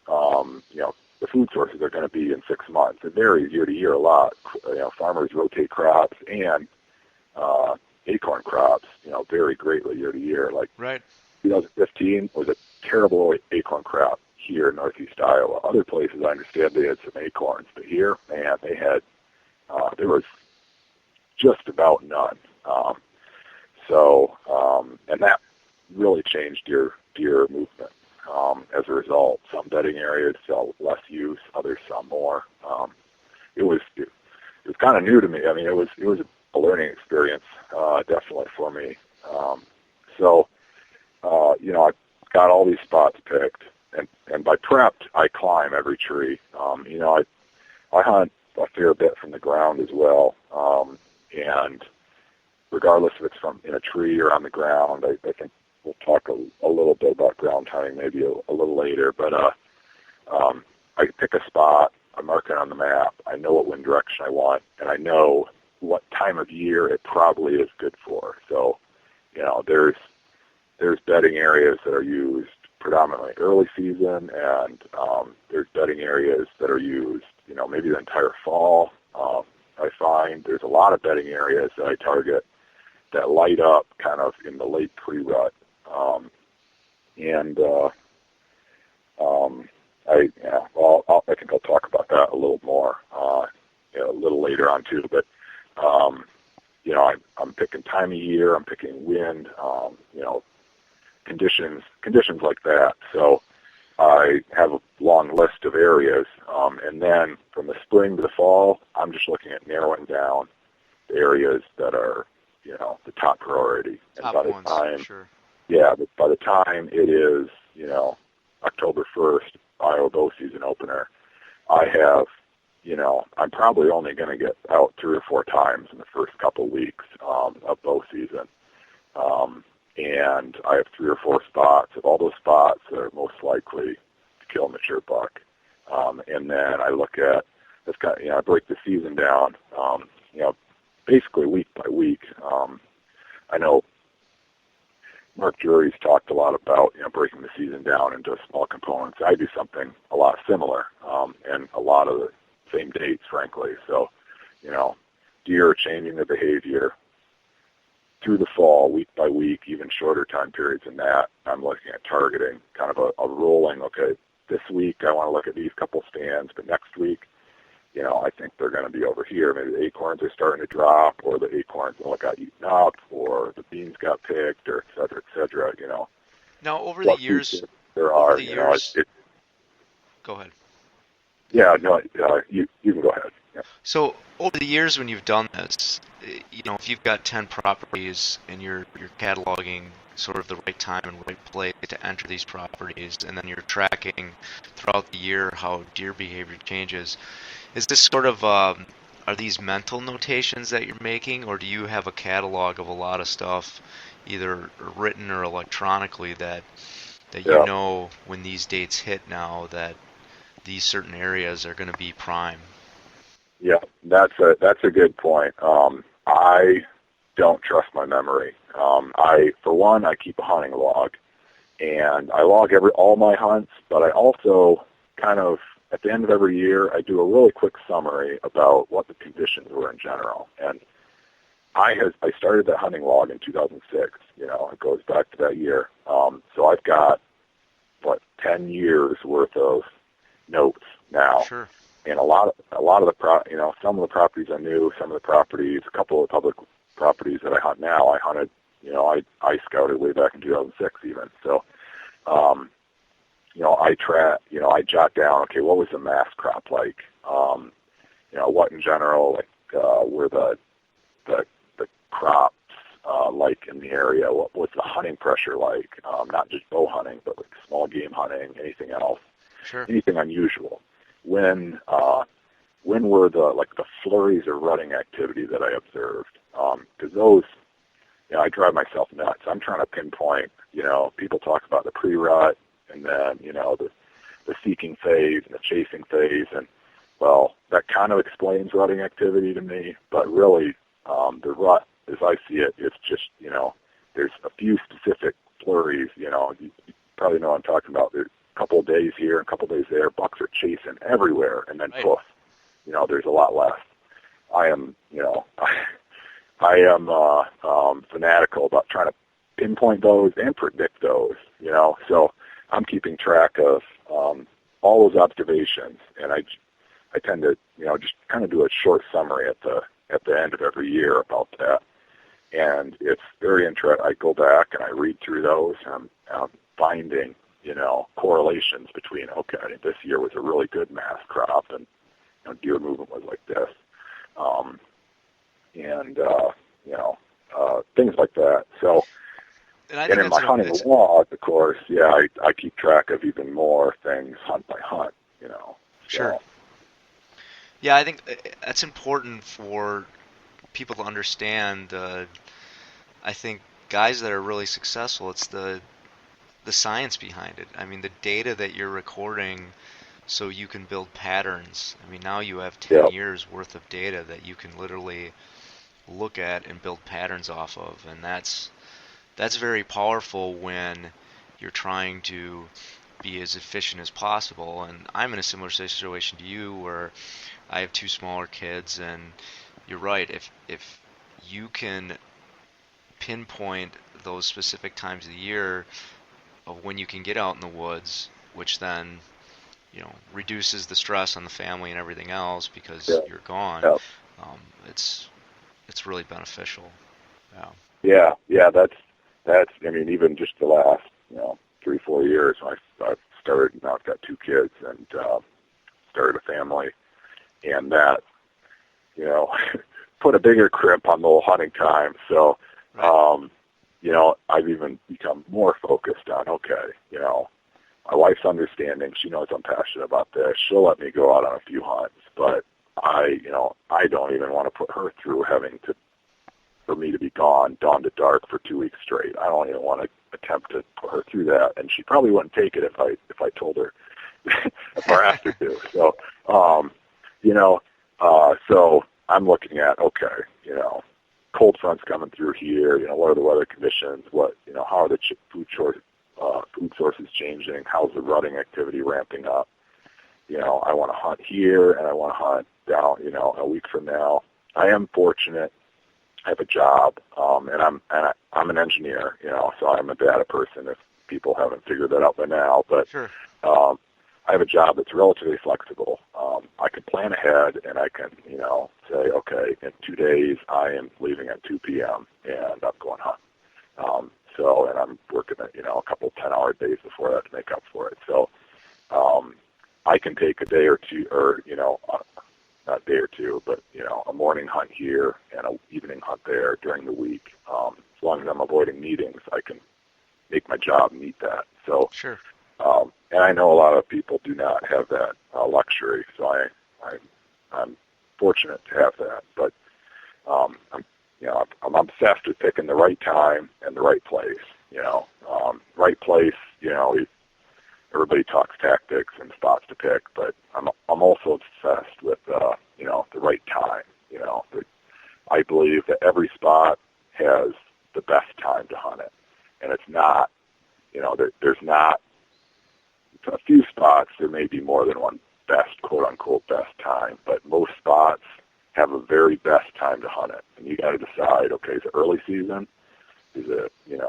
you know, the food sources are going to be in 6 months. It varies year to year a lot. You know, farmers rotate crops and acorn crops, you know, vary greatly year to year. Like 2015 was a terrible acorn crop here in northeast Iowa. Other places, I understand they had some acorns, but here, man, they had, there was just about none. And that really changed deer movement as a result. Some bedding areas saw less use, others saw more. It was kind of new to me. I mean, it was a learning experience, definitely for me. You know, I got all these spots picked, and by prepped, I climb every tree. You know, I hunt a fair bit from the ground as well, and regardless if it's from in a tree or on the ground, I think we'll talk a little bit about ground hunting maybe a little later, but I pick a spot, I mark it on the map, I know what wind direction I want, and I know what time of year it probably is good for. So, you know, there's bedding areas that are used predominantly early season, and there's bedding areas that are used, you know, maybe the entire fall. I find there's a lot of bedding areas that I target that light up kind of in the late pre-rut. I think I'll talk about that a little more, you know, a little later on too, but you know, I'm picking time of year, I'm picking wind, you know, conditions like that. So I have a long list of areas, and then from the spring to the fall, I'm just looking at narrowing down the areas that are, you know, the top priority. And top by the ones, time, sure. Yeah, but by the time it is, you know, October 1st, Iowa bow season opener, I have, you know, I'm probably only going to get out 3 or 4 times in the first couple of weeks of bow season. And I have 3 or 4 spots. Of all those spots that are most likely to kill a mature buck. And then I look at, this kind of, you know, I break the season down, you know, basically week by week. I know Mark JoeRE's talked a lot about, you know, breaking the season down into small components. I do something a lot similar, and a lot of the same dates, frankly. So, you know, deer are changing their behavior through the fall, week by week, even shorter time periods than that. I'm looking at targeting kind of a rolling, okay, this week I want to look at these couple stands, but next week, you know, I think they're going to be over here. Maybe the acorns are starting to drop, or the acorns got eaten up, or the beans got picked, or et cetera, you know. Now, over the years, there are, the you know, go ahead. Yeah, no, you can go ahead. Yeah. So over the years when you've done this, you know, if you've got 10 properties and you're cataloging sort of the right time and right place to enter these properties, and then you're tracking throughout the year how deer behavior changes, is this sort of, are these mental notations that you're making, or do you have a catalog of a lot of stuff, either written or electronically, that you know when these dates hit now that these certain areas are going to be prime? Yeah, that's a good point. I don't trust my memory. For one, I keep a hunting log, and I log all my hunts, but I also kind of, at the end of every year, I do a really quick summary about what the conditions were in general. And I started that hunting log in 2006. It goes back to that year. So I've got 10 years worth of notes now. Sure. And a lot of some of the properties I knew, some of the properties, a couple of public properties that I hunt now, I hunted, I scouted way back in 2006 even. So, I jot down, okay, what was the mass crop like? What in general, were the crops like in the area? What was the hunting pressure like? Not just bow hunting, but like small game hunting, anything else, Sure. anything unusual. When were the flurries of rutting activity that I observed? Because those, I drive myself nuts. I'm trying to pinpoint. People talk about the pre-rut, and then the seeking phase and the chasing phase, and well, that kind of explains rutting activity to me. But really, the rut, as I see it, is just there's a few specific flurries. You probably know what I'm talking about. There's a couple of days here, a couple of days there. Bucks are chasing everywhere, and then poof, there's a lot less. I am fanatical about trying to pinpoint those and predict those. So I'm keeping track of all those observations, and I tend to just kind of do a short summary at the end of every year about that. And it's very interesting. I go back and I read through those, and I'm finding correlations between, okay, this year was a really good mass crop, and deer movement was like this, things like that. So, and in my hunting log, of course, I keep track of even more things hunt by hunt. Sure. Yeah, I think that's important for people to understand. I think guys that are really successful, it's the science behind it. I mean, the data that you're recording so you can build patterns. I mean, now you have 10 years worth of data that you can literally look at and build patterns off of, and that's very powerful when you're trying to be as efficient as possible. And I'm in a similar situation to you, where I have two smaller kids, and you're right, if you can pinpoint those specific times of the year of when you can get out in the woods, which then reduces the stress on the family and everything else because you're gone. It's really beneficial. Yeah, that's. I mean, even just the last 3-4 years, I've started. Now I've got 2 kids and started a family, and that put a bigger crimp on the whole hunting time. So, I've even become more focused on, my wife's understanding. She knows I'm passionate about this. She'll let me go out on a few hunts, but I don't even want to put her through for me to be gone dawn to dark for 2 weeks straight. I don't even want to attempt to put her through that, and she probably wouldn't take it if I told her if I asked her to. So, so I'm looking at, cold fronts coming through here. What are the weather conditions? How are the food sources changing? How's the rutting activity ramping up? I want to hunt here, and I want to hunt down, a week from now. I am fortunate. I have a job, and I'm an engineer, so I'm a data person. If people haven't figured that out by now, but sure. I have a job that's relatively flexible. I can plan ahead, and I can, say, okay, in 2 days I am leaving at 2 p.m. and I'm going hunt. And I'm working at, a couple 10-hour days before that to make up for it. So I can take a day or two, or, not a day or two, but, a morning hunt here and an evening hunt there during the week. As long as I'm avoiding meetings, I can make my job meet that. So, sure. And I know a lot of people do not have that luxury, so I'm fortunate to have that. But I'm obsessed with picking the right time and the right place. Right place. Everybody talks tactics and spots to pick, but I'm also obsessed with the right time. I believe that every spot has the best time to hunt it, and it's not. There's not. A few spots there may be more than one best, quote unquote, best time, but most spots have a very best time to hunt it. And you got to decide, okay, is it early season? Is it, in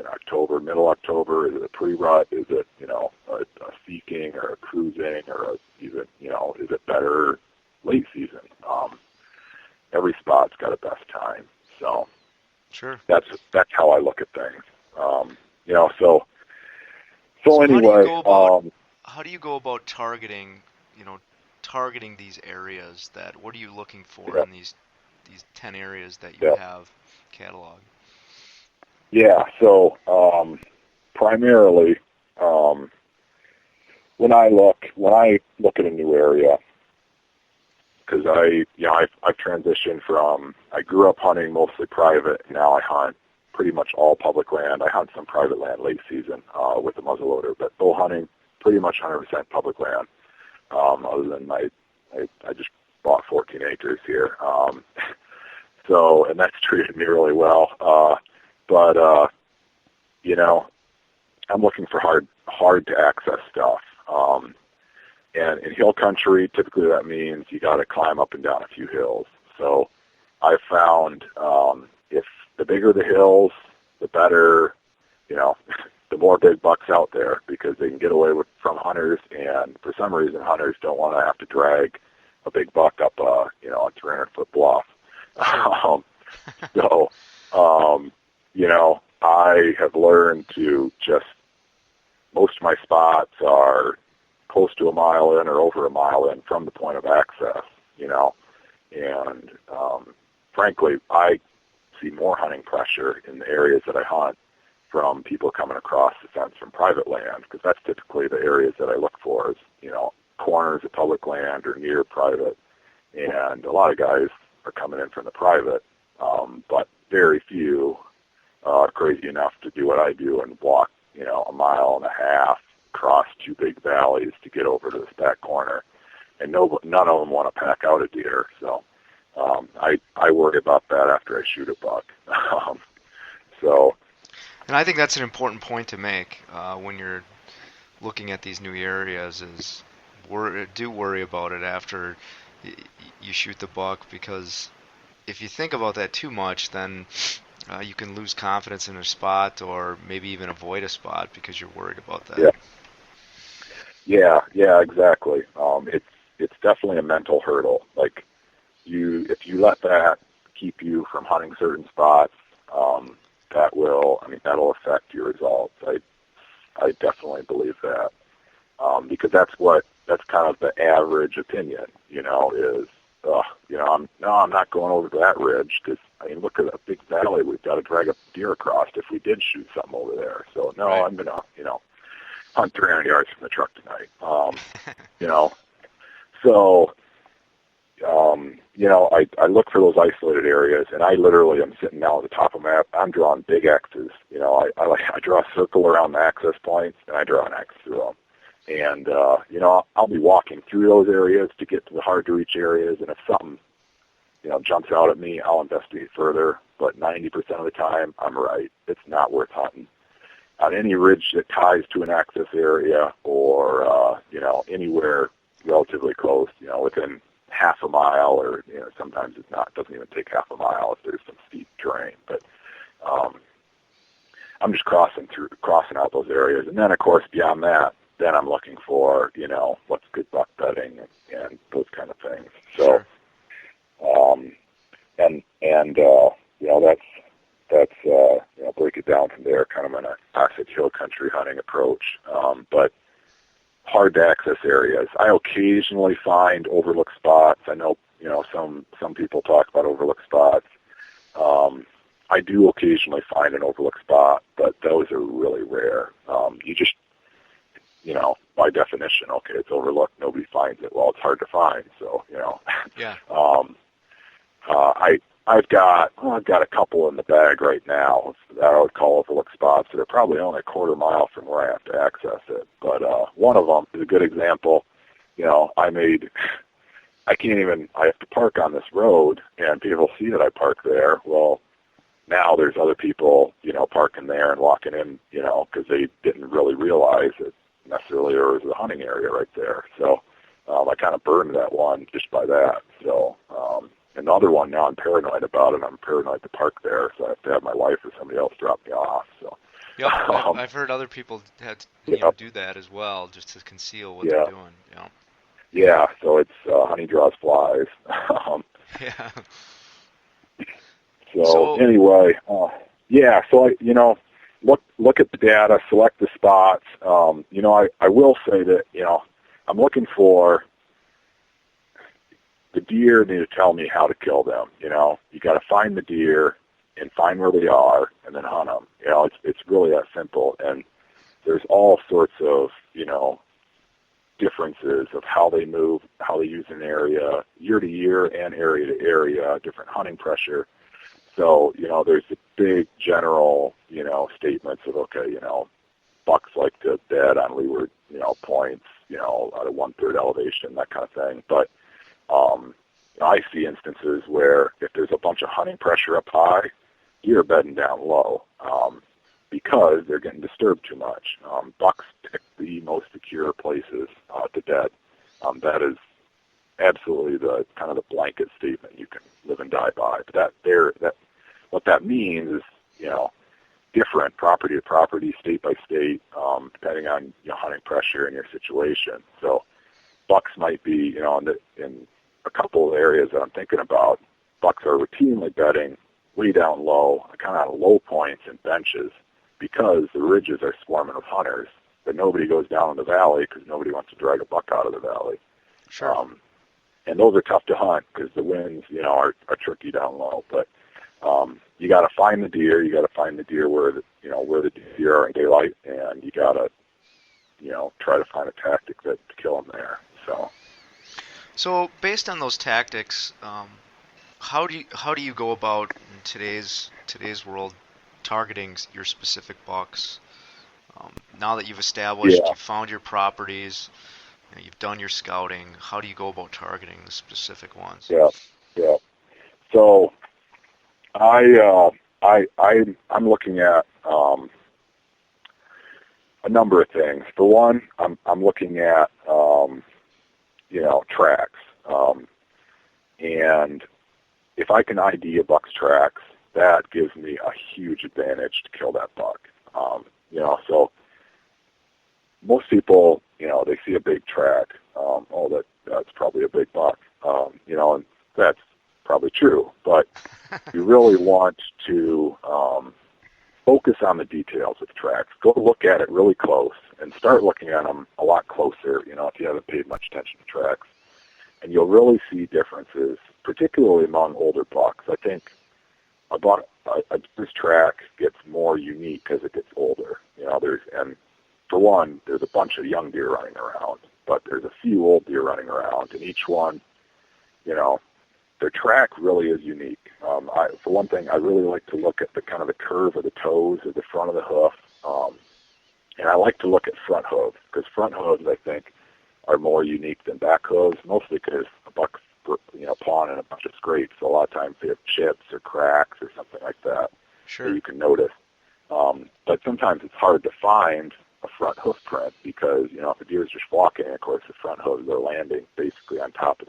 October, middle October? Is it a pre-rut? Is it, a seeking or a cruising or even, is it better late season? Every spot's got a best time. So sure, that's how I look at things. So anyway, how do you go about targeting, targeting these areas what are you looking for in these 10 areas that you have cataloged? Yeah, so primarily when I look at a new area, because I've transitioned from, I grew up hunting mostly private, and now I hunt pretty much all public land. I hunt some private land late season with the muzzleloader, but bow hunting pretty much 100% public land. Other than I just bought 14 acres here, and that's treated me really well. But I'm looking for hard to access stuff. And in hill country, typically that means you got to climb up and down a few hills. So I found if the bigger the hills, the better, the more big bucks out there, because they can get away from hunters, and for some reason hunters don't want to have to drag a big buck up a 300-foot bluff. I have learned to most of my spots are close to a mile in or over a mile in from the point of access, and frankly, I see more hunting pressure in the areas that I hunt from people coming across the fence from private land, because that's typically the areas that I look for is, corners of public land or near private, and a lot of guys are coming in from the private, but very few are crazy enough to do what I do and walk, a mile and a half across two big valleys to get over to this back corner, and none of them want to pack out a deer. So I worry about that after I shoot a buck. And I think that's an important point to make when you're looking at these new areas. Is do worry about it after you shoot the buck, because if you think about that too much, then you can lose confidence in a spot, or maybe even avoid a spot because you're worried about that. Yeah, exactly. It's definitely a mental hurdle. Like if you let that keep you from hunting certain spots, that'll affect your results. I definitely believe that, because that's kind of the average opinion. Is I'm not going over to that ridge, because look at that big valley we've got to drag a deer across if we did shoot something over there. So no, right. I'm gonna hunt 300 yards from the truck tonight. I look for those isolated areas, and I literally am sitting down at the top of the map. I'm drawing big X's. I draw a circle around the access points, and I draw an X through them. And, I'll be walking through those areas to get to the hard-to-reach areas, and if something, jumps out at me, I'll investigate further. But 90% of the time, I'm right. It's not worth hunting. On any ridge that ties to an access area or, anywhere relatively close, within half a mile, or, sometimes it doesn't even take half a mile if there's some steep terrain. But I'm just crossing out those areas. And then, of course, beyond that, then I'm looking for, what's good buck bedding and those kind of things. So, sure. That's break it down from there, kind of an classic hill country hunting approach. But hard to access areas. I occasionally find overlooked spots. I know, some people talk about overlooked spots. I do occasionally find an overlooked spot, but those are really rare. You just, by definition, okay, it's overlooked, nobody finds it. Well, it's hard to find, so, Yeah. I've got a couple in the bag right now that I would call overlooked spots that are probably only a quarter mile from where I have to access it. But one of them is a good example. I have to park on this road, and people see that I park there. Well, now there's other people, parking there and walking in, because they didn't really realize that necessarily there was a hunting area right there. So I kind of burned that one just by that. So another one now I'm paranoid about, and I'm paranoid to park there, so I have to have my wife or somebody else drop me off. So. Yep, I've heard other people had do that as well, just to conceal what they're doing. Yeah. Yeah, so it's honey draws flies. Yeah. So anyway, so look at the data, select the spots. I will say that I'm looking for the deer need to tell me how to kill them. You got to find the deer and find where they are, and then hunt them. It's really that simple. And there's all sorts of differences of how they move, how they use an area, year to year and area to area, different hunting pressure. So there's the big general statements of bucks like to bed on leeward points at a 1/3 elevation, that kind of thing. But I see instances where if there's a bunch of hunting pressure up high, deer are bedding down low because they're getting disturbed too much. Bucks pick the most secure places to bed. That is absolutely the kind of the blanket statement you can live and die by. But what that means is different property to property, state by state, depending on hunting pressure and your situation. So bucks might be in a couple of areas that I'm thinking about. Bucks are routinely bedding way down low, kind of low points and benches, because the ridges are swarming with hunters, but nobody goes down in the valley because nobody wants to drag a buck out of the valley. Sure. And those are tough to hunt because the winds, are tricky down low. But you got to find the deer. You got to find the deer where the deer are in daylight, and you got to, try to find a tactic to kill them there. So based on those tactics, how do you go about in today's world targeting your specific bucks? Now that you've established, you've found your properties, you've done your scouting, how do you go about targeting the specific ones? Yeah. So I'm looking at a number of things. For one, I'm looking at tracks, and if I can ID a buck's tracks, that gives me a huge advantage to kill that buck. So most people, they see a big track. That's probably a big buck. And that's probably true. But you really want to focus on the details of tracks. Go look at it really close and start looking at them a lot closer, if you haven't paid much attention to tracks. And you'll really see differences, particularly among older bucks. I think a deer's track gets more unique as it gets older. And for one, there's a bunch of young deer running around, but there's a few old deer running around, and each one, their track really is unique. For one thing, I really like to look at the kind of the curve of the toes or the front of the hoof, and I like to look at front hooves, because front hooves, I think, are more unique than back hooves, mostly because a buck's pawing in a bunch of scrapes, so a lot of times they have chips or cracks or something like that. Sure. That you can notice. But sometimes it's hard to find a front hoof print because, if a deer is just walking, of course, the front hooves are landing basically on top of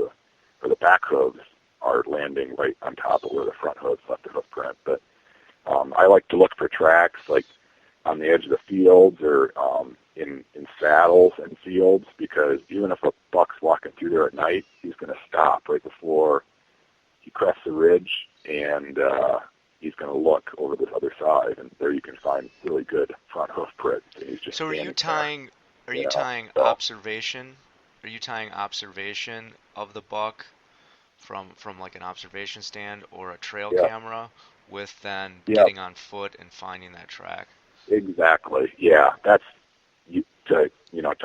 the back hooves are landing right on top of where the front hooves left the hoof print. But I like to look for tracks like on the edge of the fields or in saddles and fields, because even if a buck's walking through there at night, he's going to stop right before he crests the ridge, and he's going to look over this other side, and there you can find really good front hoof prints. And he's just so are you tying observation? Are you tying observation of the buck from like an observation stand or a trail camera with then getting on foot and finding that track? Exactly. Yeah, that's to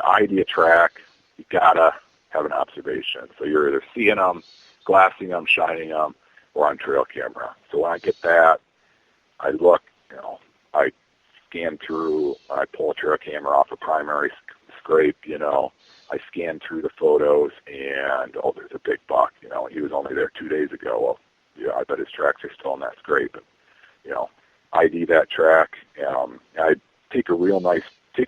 ID a track, you gotta have an observation. So you're either seeing them, glassing them, shining them, or on trail camera. So when I get that, I look, I scan through, I pull a trail camera off a primary scrape, I scan through the photos, and, there's a big buck, he was only there 2 days ago. Well, I bet his tracks are still in that scrape. And, ID that track, I take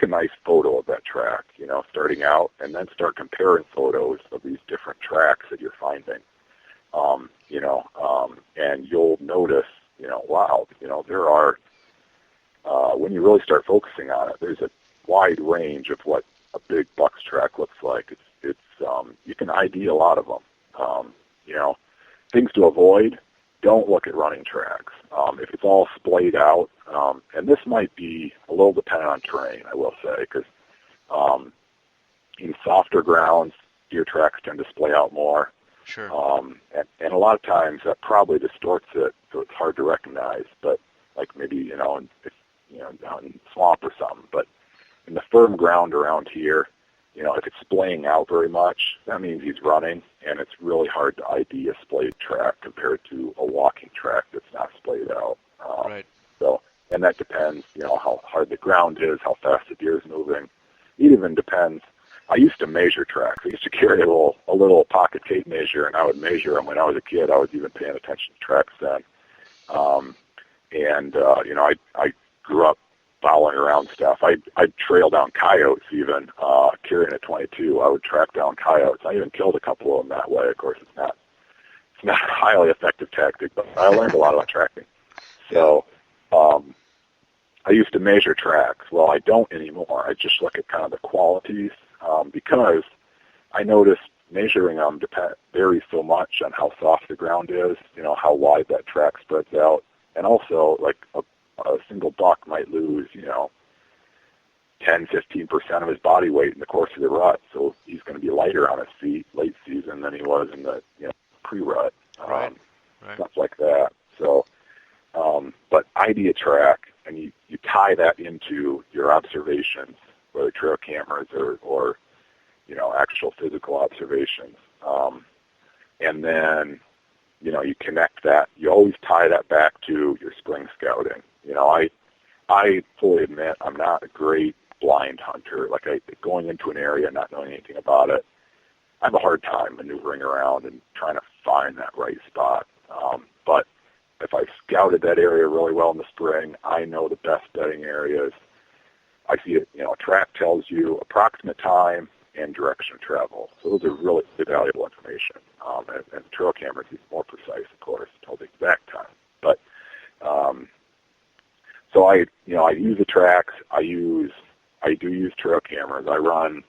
a nice photo of that track, starting out, and then start comparing photos of these different tracks that you're finding. and you'll notice, wow, there are, when you really start focusing on it, there's a wide range of what a big buck's track looks like. It's you can ID a lot of them. Things to avoid, don't look at running tracks. If it's all splayed out, and this might be a little dependent on terrain, I will say, because in softer grounds, deer tracks tend to splay out more. Sure. And a lot of times that probably distorts it, so it's hard to recognize. But like maybe down in swamp or something. But in the firm ground around here, if it's splaying out very much, that means he's running, and it's really hard to ID a splayed track compared to a walking track that's not splayed out. Right. So, and that depends, how hard the ground is, how fast the deer is moving. It even depends. I used to measure tracks. I used to carry a little pocket tape measure, and I would measure them when I was a kid. I was even paying attention to tracks then. I grew up following around stuff. I'd trail down coyotes even, carrying a 22. I would track down coyotes. I even killed a couple of them that way. Of course, it's not a highly effective tactic, but I learned a lot about tracking. So I used to measure tracks. Well, I don't anymore. I just look at kind of the qualities because I noticed measuring them varies so much on how soft the ground is, how wide that track spreads out. And also, like a single buck might lose, 10, 15% of his body weight in the course of the rut. So he's going to be lighter on his feet late season than he was in the pre-rut. Right. Stuff like that. So, but ID a track, and you tie that into your observations, whether trail cameras or actual physical observations. And then, you connect that. You always tie that back to your spring scouting. I fully admit I'm not a great blind hunter. Like going into an area not knowing anything about it, I have a hard time maneuvering around and trying to find that right spot. But if I've scouted that area really well in the spring, I know the best bedding areas. I see it, a track tells you approximate time and direction of travel. So those are really valuable information. And trail cameras is more precise, of course, tell the exact time. But so I use the tracks. I do use trail cameras. I run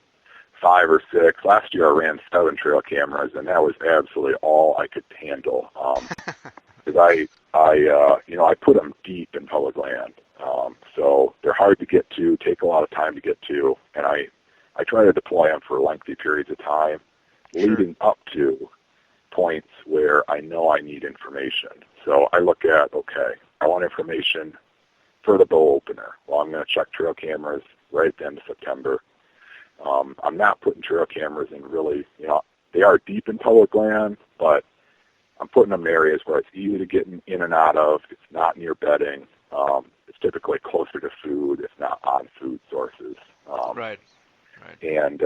5 or 6. Last year I ran 7 trail cameras, and that was absolutely all I could handle. Because I put them deep in public land. So they're hard to get to, take a lot of time to get to, and I try to deploy them for lengthy periods of time, leading up to points where I know I need information. So I look at, okay, I want information for the bow opener. Well, I'm going to check trail cameras right at the end of September. I'm not putting trail cameras in really, they are deep in public land, but I'm putting them in areas where it's easy to get in and out of. It's not near bedding. It's typically closer to food. It's not on food sources. Right. And,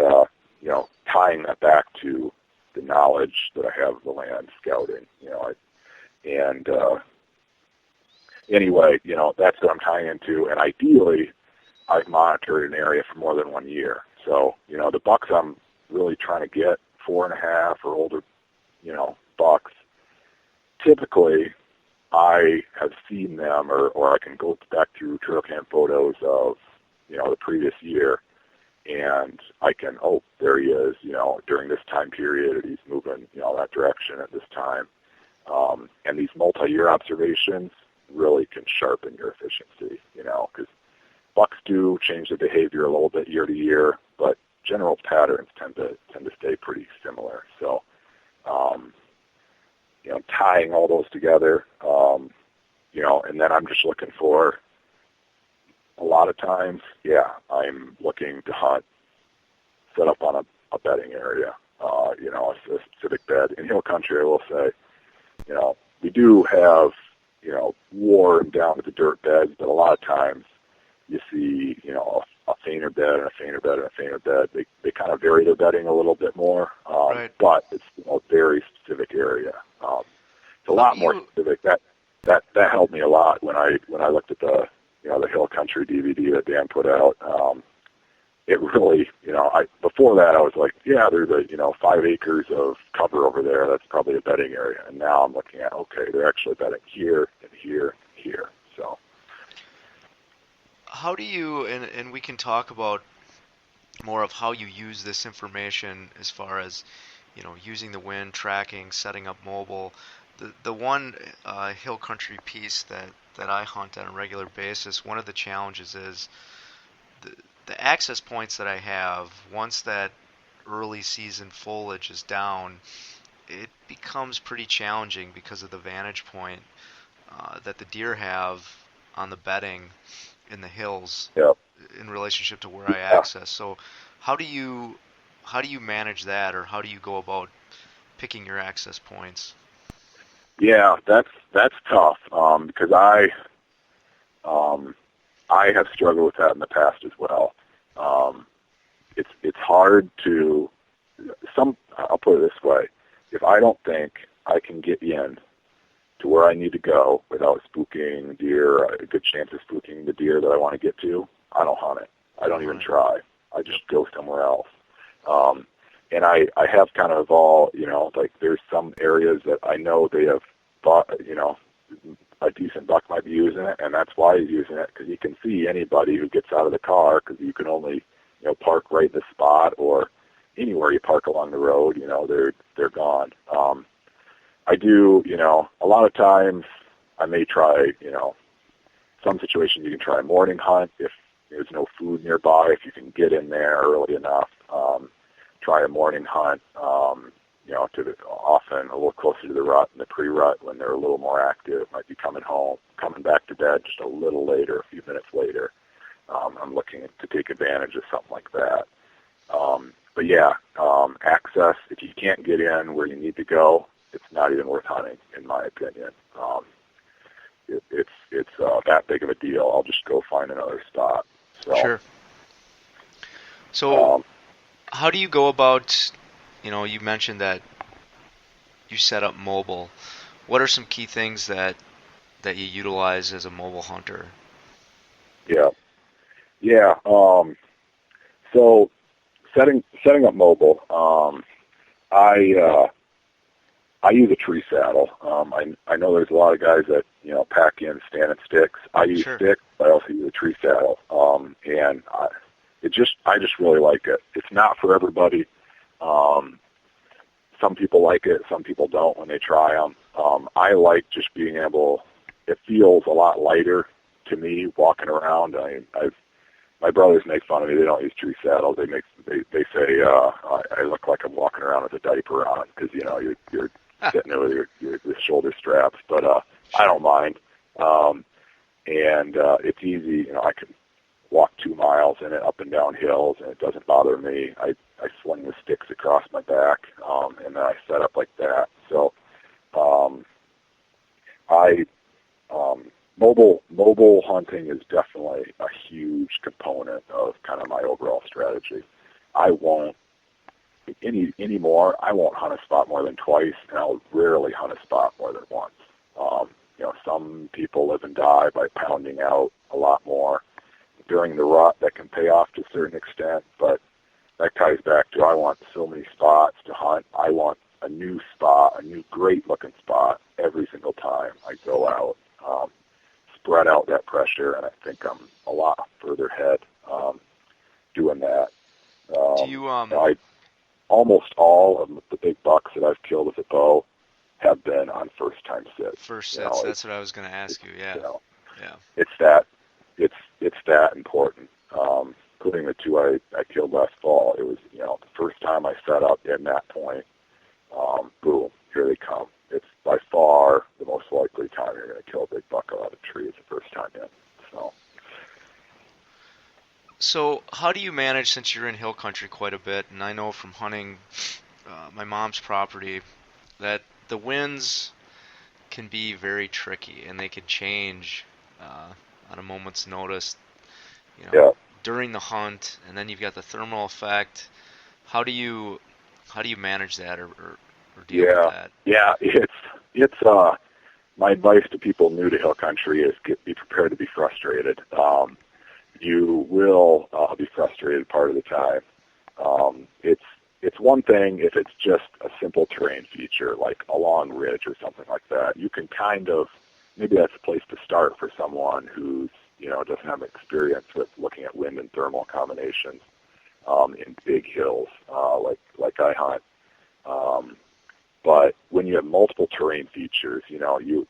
tying that back to the knowledge that I have of the land, scouting, anyway, that's what I'm tying into. And ideally, I've monitored an area for more than 1 year. So, the bucks I'm really trying to get, 4.5 or older, bucks, typically I have seen them or I can go back through trail cam photos of, the previous year, and I can, there he is, during this time period, he's moving, that direction at this time. And these multi-year observations really can sharpen your efficiency, because bucks do change their behavior a little bit year to year, but general patterns tend to stay pretty similar. So, tying all those together, and then I'm just looking for, a lot of times, I'm looking to hunt, set up on a bedding area, a specific bed. In hill country, I will say, we do have, worn down to the dirt beds, but a lot of times you see, a fainter bed and a fainter bed and a fainter bed. They kind of vary their bedding a little bit more, but it's a very specific area. It's a lot more specific. That helped me a lot when I looked at the the Hill Country DVD that Dan put out. it really, before that I was like, yeah, there's 5 acres of cover over there. That's probably a bedding area. And now I'm looking at, okay, they're actually bedding here and here and here. So how do you, and we can talk about more of how you use this information as far as, using the wind, tracking, setting up mobile. The one hill country piece that I hunt on a regular basis, one of the challenges is the access points that I have. Once that early season foliage is down, it becomes pretty challenging because of the vantage point that the deer have on the bedding in the hills. Yep. In relationship to where I access. So how do you manage that, or how do you go about picking your access points? Yeah, that's tough because I have struggled with that in the past as well. It's hard to I'll put it this way: if I don't think I can get in to where I need to go without spooking deer, a good chance of spooking the deer that I want to get to, I don't hunt it. I don't even try. I just go somewhere else. And I have kind of all, like there's some areas that I know they have thought, a decent buck might be using it, and that's why he's using it, because you can see anybody who gets out of the car, because you can only, park right in the spot, or anywhere you park along the road, they're gone. I do, a lot of times I may try, some situations you can try a morning hunt if there's no food nearby, if you can get in there early enough. Try a morning hunt, often a little closer to the rut and the pre-rut when they're a little more active. Might be coming back to bed just a little later, a few minutes later. I'm looking to take advantage of something like that. But yeah, access, if you can't get in where you need to go, it's not even worth hunting, in my opinion. It's that big of a deal. I'll just go find another spot. So, sure. So how do you go about, you mentioned that you set up mobile. What are some key things that you utilize as a mobile hunter? Yeah. So setting up mobile, I use a tree saddle. I know there's a lot of guys that pack in standing sticks. I use sticks, but I also use a tree saddle. And I just really like it. It's not for everybody. Some people like it, some people don't when they try them. I like just being able. It feels a lot lighter to me walking around. My brothers make fun of me. They don't use tree saddles. They say I look like I'm walking around with a diaper on because you're sitting there with your shoulder straps. But I don't mind, and it's easy. I can walk 2 miles in it up and down hills, and it doesn't bother me. I sling the sticks across my back, and then I set up like that. So mobile hunting is definitely a huge component of kind of my overall strategy. I won't anymore. I won't hunt a spot more than twice, and I'll rarely hunt a spot more than once. Some people live and die by pounding out a lot more during the rut. That can pay off to a certain extent, but that ties back to I want so many spots to hunt. I want a new spot, a new great-looking spot every single time I go out. Spread out that pressure, and I think I'm a lot further ahead doing that. Do you almost all of the big bucks that I've killed with a bow have been on first-time sits. First sits. That's what I was going to ask you. Yeah. Yeah. It's that important. Including the two I killed last fall. It was the first time I set up in that point. Boom, here they come. It's by far the most likely time you're going to kill a big buck out of a tree is the first time in. So how do you manage, since you're in hill country quite a bit, and I know from hunting my mom's property that the winds can be very tricky and they can change on a moment's notice, during the hunt, and then you've got the thermal effect. How do you manage that or deal with that? Yeah, it's my advice to people new to hill country is be prepared to be frustrated. you will be frustrated part of the time. It's one thing if it's just a simple terrain feature like a long ridge or something like that. You can kind of, maybe that's a place to start for someone who's, doesn't have experience with looking at wind and thermal combinations in big hills like I hunt. But when you have multiple terrain features, you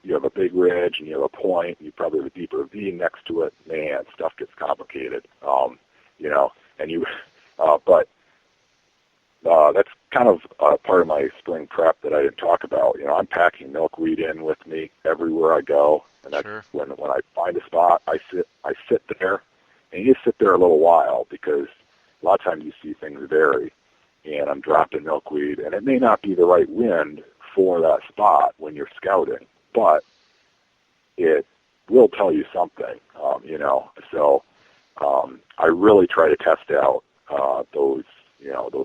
have a big ridge and you have a point, and you probably have a deeper ravine next to it. Man, stuff gets complicated. But that's kind of part of my spring prep that I didn't talk about. I'm packing milkweed in with me everywhere I go, and that's Sure. when I find a spot, I sit there, and you sit there a little while because a lot of times you see things vary. And I'm dropping milkweed, and it may not be the right wind for that spot when you're scouting, but it will tell you something, So I really try to test out those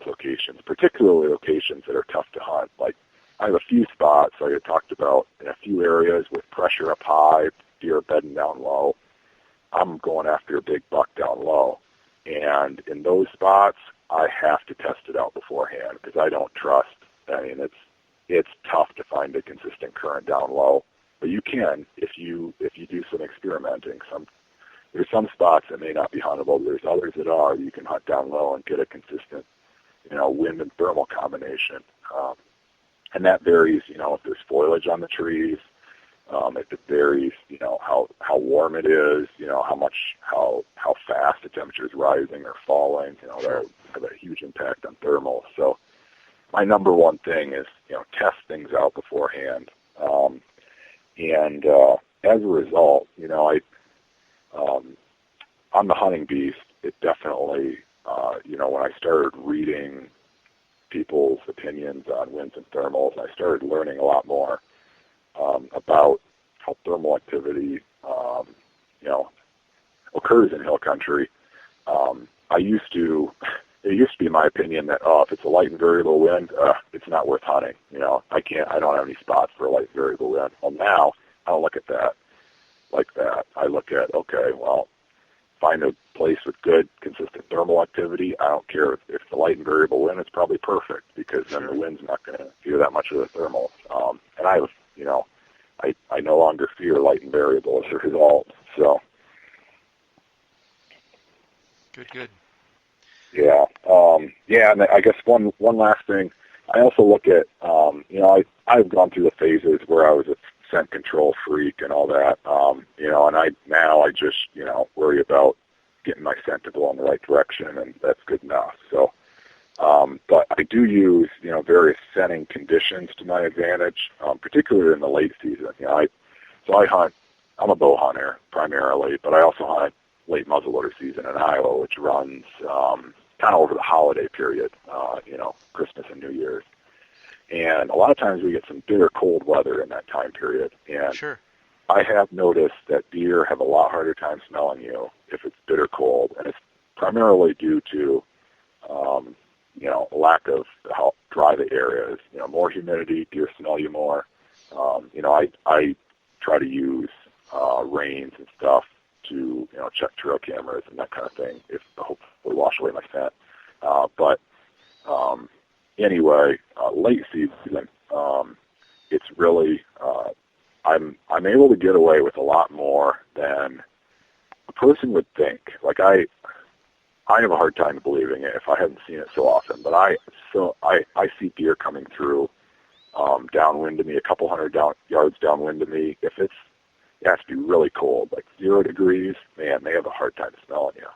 locations, particularly locations that are tough to hunt. Like I have a few spots like I talked about in a few areas with pressure up high, deer bedding down low. I'm going after a big buck down low, and in those spots, I have to test it out beforehand because I don't trust. I mean, it's tough to find a consistent current down low, but you can if you do some experimenting. There's some spots that may not be huntable. There's others that are. You can hunt down low and get a consistent, wind and thermal combination, and that varies. If there's foliage on the trees, if it varies, how warm it is, how fast the temperature is rising or falling. That'll have a huge impact on thermal. So my number one thing is, test things out beforehand. And as a result, on the hunting beast, it definitely, when I started reading people's opinions on winds and thermals, I started learning a lot more about how thermal activity, occurs in hill country. It used to be my opinion that, if it's a light and variable wind, it's not worth hunting. I don't have any spots for a light variable wind. Well, now I don't look at that like that. I look at, okay, well, find a place with good, consistent thermal activity. I don't care if it's a light and variable wind, it's probably perfect because then the wind's not going to fear that much of the thermal. And I no longer fear light and variable as a result. So. Good. Yeah. And I guess one last thing, I also look at, I've gone through the phases where I was a scent control freak and all that, and I just, worry about getting my scent to blow in the right direction, and that's good enough. So, but I do use, various scenting conditions to my advantage, particularly in the late season. I hunt, I'm a bow hunter primarily, but I also hunt late muzzleloader season in Iowa, which runs kind of over the holiday period, Christmas and New Year's. And a lot of times we get some bitter cold weather in that time period. And Sure. I have noticed that deer have a lot harder time smelling you if it's bitter cold. And it's primarily due to, a lack of how dry the area is. More humidity, deer smell you more. I try to use rains and stuff to, check trail cameras and that kind of thing, if hopefully wash away my scent. Anyway, late season, it's really, I'm able to get away with a lot more than a person would think. Like I have a hard time believing it if I haven't seen it so often, but I see deer coming through, downwind of me, a couple hundred yards downwind of me. If it has to be really cold, like 0 degrees, man, they have a hard time smelling you.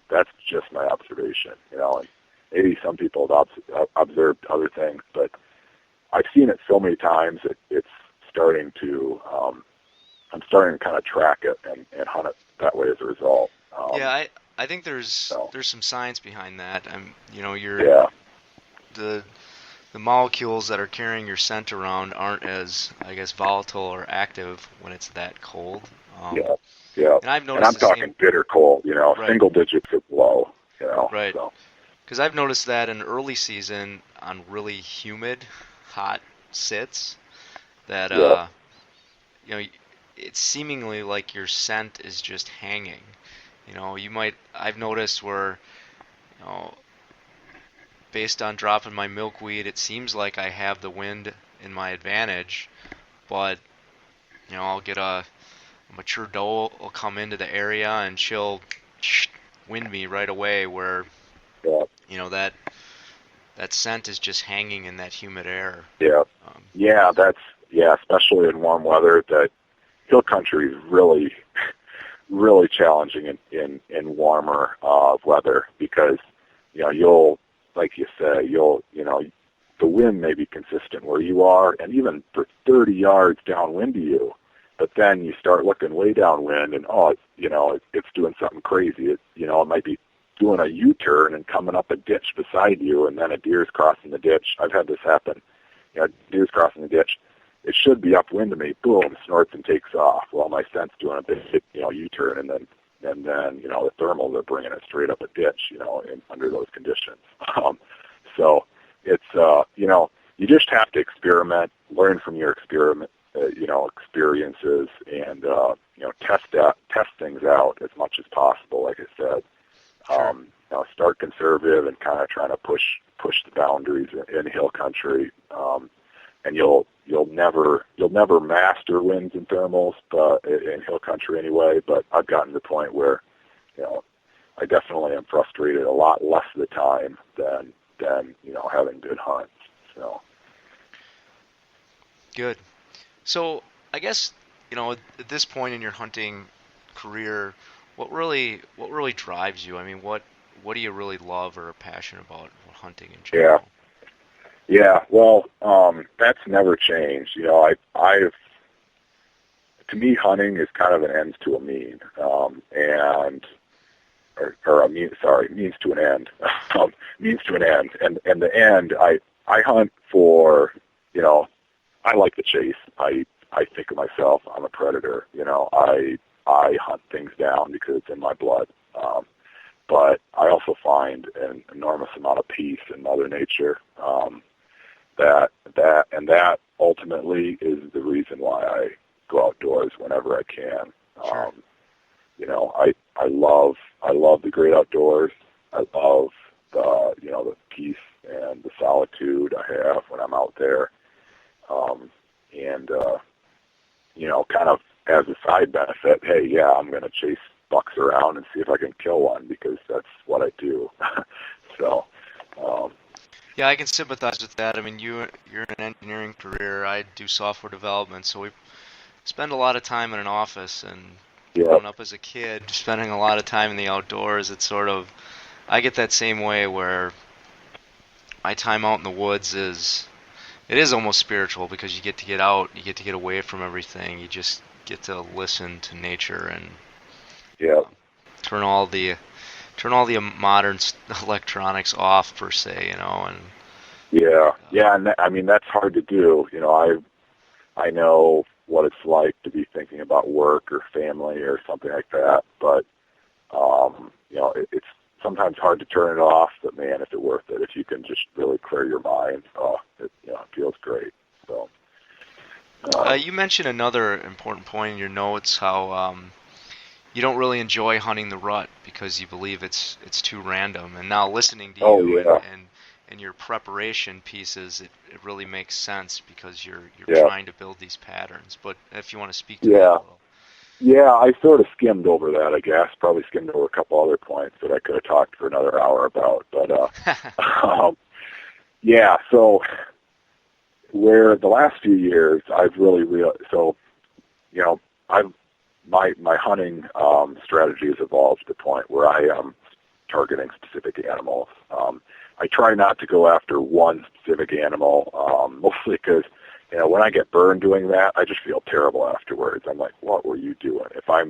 That's just my observation, and maybe some people have observed other things, but I've seen it so many times that it's starting to, I'm starting to kind of track it and hunt it that way as a result. I think there's some science behind that. The molecules that are carrying your scent around aren't as, I guess, volatile or active when it's that cold. Yeah. And I've noticed I'm talking bitter cold, Right. Single digits or below, Right. So. Because I've noticed that in early season on really humid, hot sits, that it's seemingly like your scent is just hanging, I've noticed where, based on dropping my milkweed, it seems like I have the wind in my advantage, but, I'll get a mature doe will come into the area and she'll wind me right away where, Yeah. that scent is just hanging in that humid air. Yeah. Especially in warm weather. That hill country is really, really challenging in warmer weather because, you'll, like you say, the wind may be consistent where you are, and even for 30 yards downwind of you, but then you start looking way downwind, and it's doing something crazy. It might be doing a U-turn and coming up a ditch beside you, and then a deer's crossing the ditch. I've had this happen. Deer's crossing the ditch. It should be upwind of me. Boom, snorts and takes off. Well, my scent's doing a big, U-turn, and then the thermals are bringing it straight up a ditch, under those conditions. So it's, you just have to experiment, learn from your experiences, and test things out as much as possible. Like I said, start conservative and kind of trying to push the boundaries in hill country. And you'll never master winds and thermals, but in hill country anyway. But I've gotten to the point where, I definitely am frustrated a lot less of the time than having good hunts. So good. So I guess at this point in your hunting career, what really drives you? I mean, what do you really love or are passionate about hunting in general? Yeah. Well, that's never changed. To me, hunting is kind of an ends to a mean, means to an end, means to an end, and the end. I hunt for, I like the chase. I think of myself, I'm a predator. I hunt things down because it's in my blood. But I also find an enormous amount of peace in Mother Nature. That ultimately is the reason why I go outdoors whenever I can. Sure. I love the great outdoors. I love the peace and the solitude I have when I'm out there. Kind of as a side benefit, hey, yeah, I'm going to chase bucks around and see if I can kill one because that's what I do. So. Yeah, I can sympathize with that. I mean, you're in an engineering career. I do software development, so we spend a lot of time in an office. And growing up as a kid, spending a lot of time in the outdoors, it's sort of, I get that same way where my time out in the woods is almost spiritual because you get to get out, you get to get away from everything, you just get to listen to nature and turn all the modern electronics off per se, and and I mean that's hard to do. I know what it's like to be thinking about work or family or something like that, but it's sometimes hard to turn it off. But man, if it's worth it, if you can just really clear your mind, it feels great. So you mentioned another important point in your notes how you don't really enjoy hunting the rut because you believe it's too random. And now listening to you and your preparation pieces, it really makes sense because you're trying to build these patterns. But if you want to speak to that a little. Yeah, I sort of skimmed over that, I guess. Probably skimmed over a couple other points that I could have talked for another hour about. But, so where the last few years I've really my hunting strategy has evolved to the point where I am targeting specific animals. I try not to go after one specific animal, mostly because, when I get burned doing that, I just feel terrible afterwards. I'm like, what were you doing? If I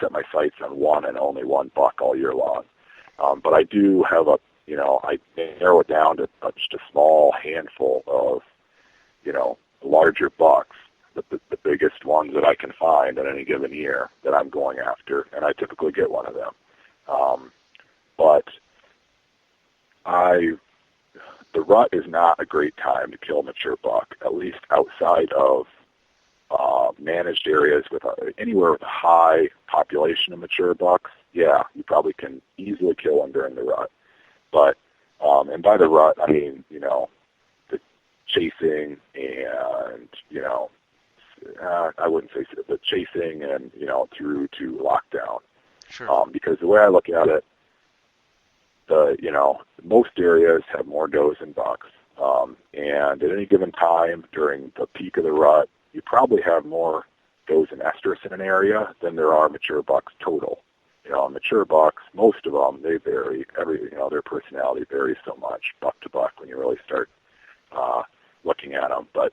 set my sights on one and only one buck all year long. But I do have I narrow it down to just a small handful of, larger bucks, the biggest ones that I can find in any given year that I'm going after, and I typically get one of them. But the rut is not a great time to kill a mature buck, at least outside of managed areas with anywhere with a high population of mature bucks, yeah, you probably can easily kill one during the rut. But and by the rut, I mean, the chasing and, I wouldn't say the chasing and, through to lockdown. Sure. Because the way I look at it, most areas have more does than bucks. And at any given time during the peak of the rut, you probably have more does and estrus in an area than there are mature bucks total. Mature bucks, most of them, they vary. Their personality varies so much, buck to buck, when you really start looking at them. But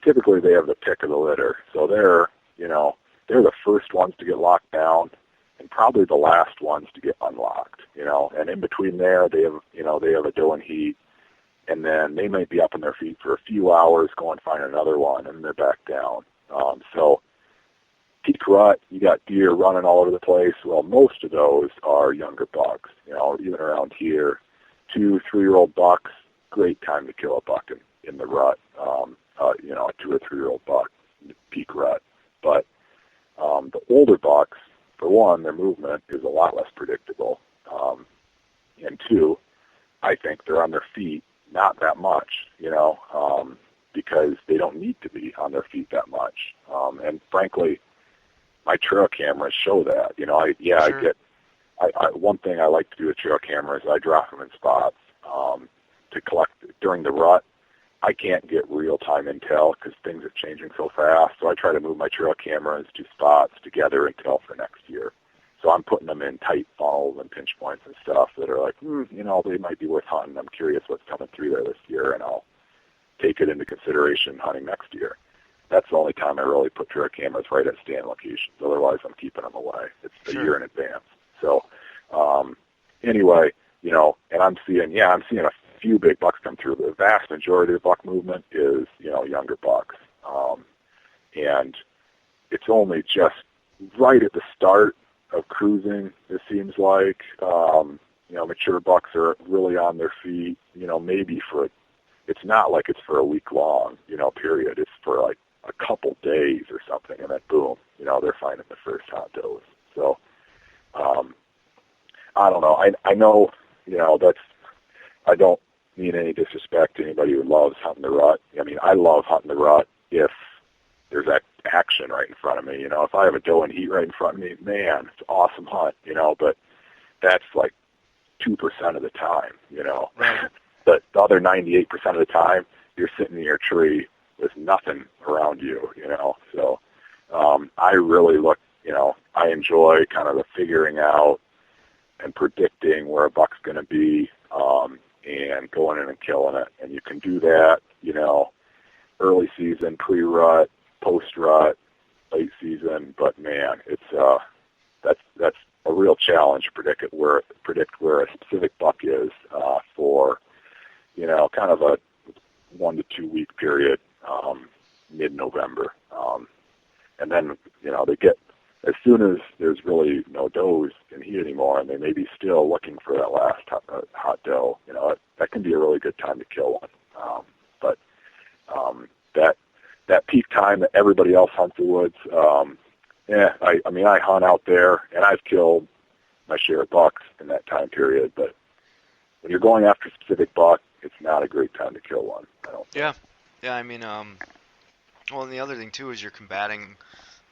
typically they have the pick of the litter. So they're the first ones to get locked down and probably the last ones to get unlocked, And in between there, they have a doe in heat, and then they might be up on their feet for a few hours, go and find another one, and they're back down. So peak rut, you got deer running all over the place. Well, most of those are younger bucks, even around here. 2, 3-year-old bucks, great time to kill a buck in the rut, a 2 or 3-year-old buck, peak rut. But the older bucks, for one, their movement is a lot less predictable. And 2, I think they're on their feet not that much, because they don't need to be on their feet that much. And frankly, my trail cameras show that. Sure. One thing I like to do with trail cameras, I drop them in spots to collect during the rut. I can't get real-time intel because things are changing so fast, so I try to move my trail cameras to spots to gather intel for next year. So I'm putting them in tight funnels and pinch points and stuff that are like, they might be worth hunting. I'm curious what's coming through there this year, and I'll take it into consideration hunting next year. That's the only time I really put trail cameras right at stand locations. Otherwise, I'm keeping them away. It's a year in advance. So anyway, and I'm seeing a few big bucks come through. The vast majority of the buck movement is, younger bucks. And it's only just right at the start of cruising, it seems like. Mature bucks are really on their feet, maybe it's not like it's for a week long, period. It's for like a couple days or something, and then boom, they're finding the first hot does. So, I don't know. I know, I don't mean any disrespect to anybody who loves hunting the rut. I mean, I love hunting the rut if there's that action right in front of me. If I have a doe in heat right in front of me, man, it's an awesome hunt, but that's like 2% of the time, Right. But the other 98% of the time, you're sitting in your tree with nothing around you, So I really look, I enjoy kind of the figuring out and predicting where a buck's going to be, and going in and killing it. And you can do that, early season, pre-rut, post-rut, late season. But man, it's that's a real challenge to predict where a specific buck is for kind of a 1 to 2 week period, mid-November, and then they get, as soon as there's really no does in heat anymore, and they may be still looking for that last hot doe, that can be a really good time to kill one. But that peak time that everybody else hunts the woods, I hunt out there, and I've killed my share of bucks in that time period. But when you're going after a specific buck, it's not a great time to kill one, I don't think. Yeah. I mean, well, and the other thing too is you're combating,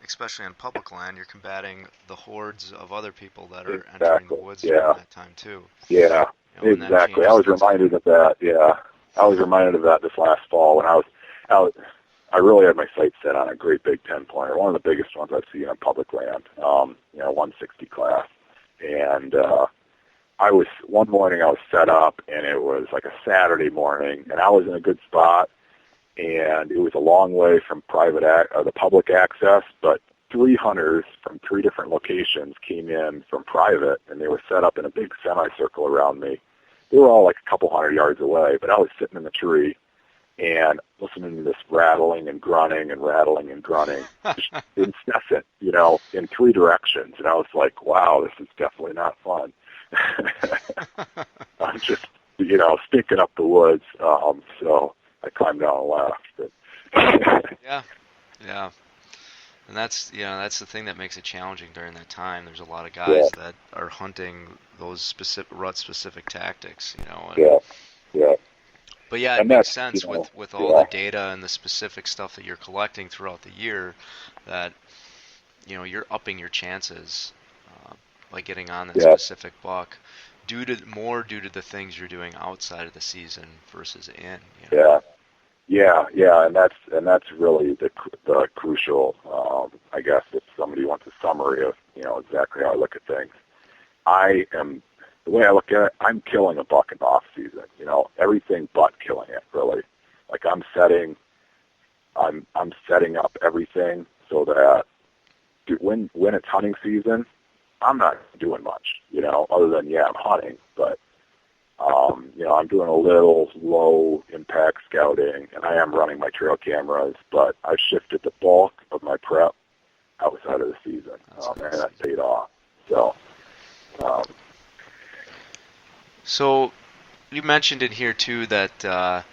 especially on public land, you're combating the hordes of other people that are entering the woods during that time too. Yeah, exactly. I was reminded of that. Yeah, I was reminded of that this last fall when I was out. I really had my sights set on a great big 10-pointer, one of the biggest ones I've seen on public land, 160 class. And one morning I was set up, and it was like a Saturday morning, and I was in a good spot, and it was a long way from the public access, but 3 hunters from 3 different locations came in from private, and they were set up in a big semicircle around me. They were all like a couple hundred yards away, but I was sitting in the tree and listening to this rattling and grunting and rattling and grunting, just incessant, in 3 directions. And I was like, wow, this is definitely not fun. I'm just, stinking up the woods. So I climbed down and left. But Yeah. And that's the thing that makes it challenging during that time. There's a lot of guys that are hunting those rut specific tactics, Yeah. Yeah. But yeah, it And makes that's, sense with all the data and the specific stuff that you're collecting throughout the year that you're upping your chances by getting on that specific buck due to the things you're doing outside of the season versus in. Yeah, and that's really the crucial. I guess if somebody wants a summary of exactly how I look at things, the way I look at it, I'm killing a buck in off season. Everything but killing it, really. Like I'm setting up everything so that when it's hunting season, I'm not doing much, other than I'm hunting, but I'm doing a little low impact scouting, and I am running my trail cameras, but I've shifted the bulk of my prep outside of the season, and that paid off. So you mentioned in here too that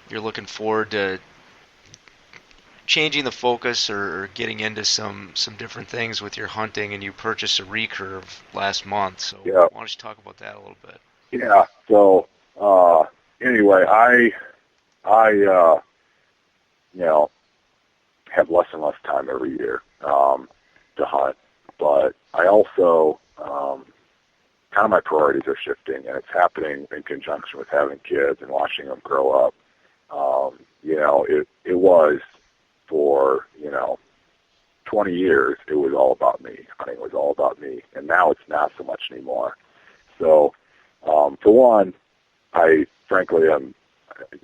you're looking forward to changing the focus or getting into some different things with your hunting, and you purchased a recurve last month. So why don't you talk about that a little bit? Yeah. So anyway, I have less and less time every year to hunt, but I also kind of my priorities are shifting, and it's happening in conjunction with having kids and watching them grow up. It was for 20 years. It was all about me. Hunting was all about me, and now it's not so much anymore. So. For one, I frankly am,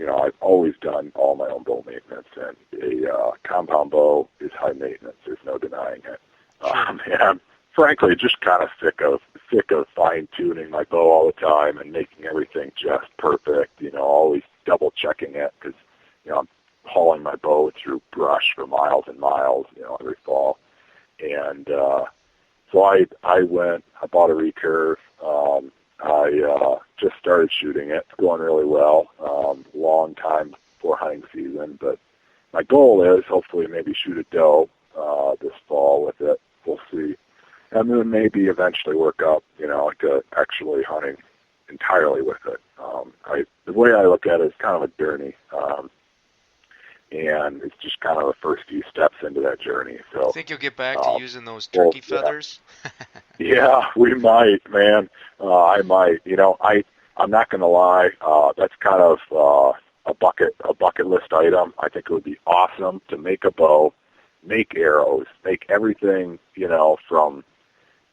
I've always done all my own bow maintenance, and a compound bow is high maintenance. There's no denying it. And I'm frankly just kind of sick of fine tuning my bow all the time and making everything just perfect. Always double checking it because I'm hauling my bow through brush for miles and miles, every fall. And so I bought a recurve. I just started shooting it. It's going really well. Long time before hunting season, but my goal is hopefully maybe shoot a doe this fall with it. We'll see. And then maybe eventually work up, to actually hunting entirely with it. The way I look at it is kind of a journey, and it's just kind of the first few steps into that journey. So, think you'll get back to using those turkey feathers? Yeah, we might, man. I might. I'm not going to lie. That's kind of a bucket list item. I think it would be awesome to make a bow, make arrows, make everything, from,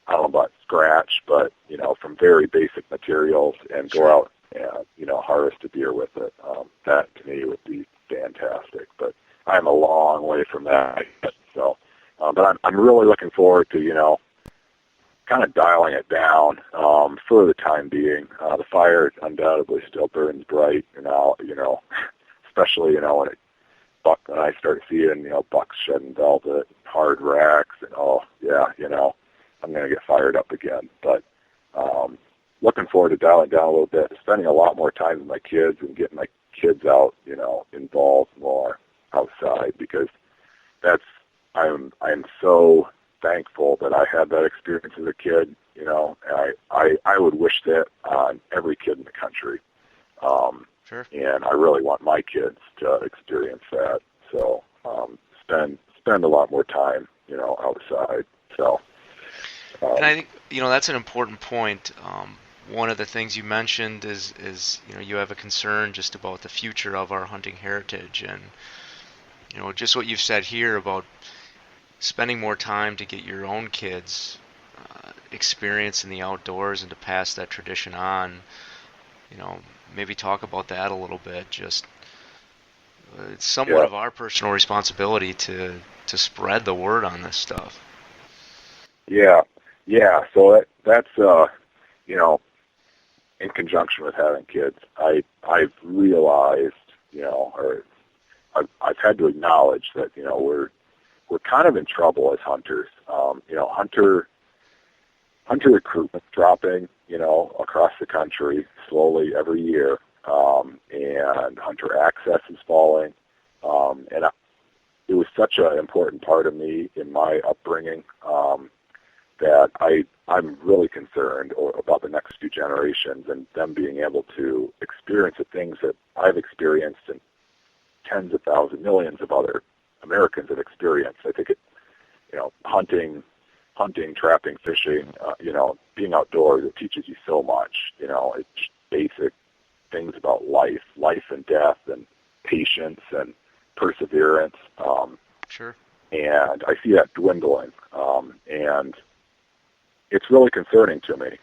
I don't know about scratch, but, from very basic materials and go out and, harvest a deer with it. That to me would be fantastic, but I'm a long way from that. So, but I'm really looking forward to, kind of dialing it down for the time being. The fire undoubtedly still burns bright, and now, especially, when I start seeing, bucks shedding velvet, hard racks, and I'm going to get fired up again. But looking forward to dialing down a little bit, spending a lot more time with my kids and getting my kids out, involved more outside, because I'm so thankful that I had that experience as a kid, and I would wish that on every kid in the country. Sure. And I really want my kids to experience that. So spend a lot more time, outside. So. And I think that's an important point. One of the things you mentioned is you have a concern just about the future of our hunting heritage, and just what you've said here about spending more time to get your own kids experience in the outdoors and to pass that tradition on. Maybe talk about that a little bit. Just it's somewhat of our personal responsibility to spread the word on this stuff. Yeah. So that's in conjunction with having kids, I've realized, or I've had to acknowledge that we're kind of in trouble as hunters. Hunter recruitment's dropping, across the country slowly every year, and hunter access is falling. And was such an important part of me in my upbringing that I'm really concerned about the next few generations and them being able to experience the things that I've experienced and tens of thousands, millions of other Americans have experienced. I think hunting, trapping, fishing, being outdoors, it teaches you so much. It's basic things about life and death and patience and perseverance. Sure. And I see that dwindling. And it's really concerning to me.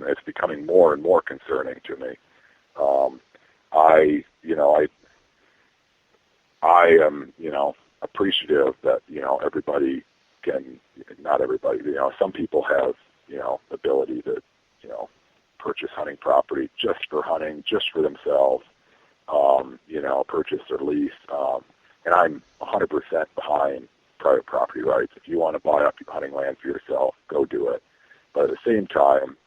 It's becoming more and more concerning to me. I am, appreciative that, everybody can, not everybody, some people have, ability to, purchase hunting property just for hunting, just for themselves, purchase or lease. And I'm 100% behind private property rights. If you want to buy up your hunting land for yourself, go do it. But at the same time,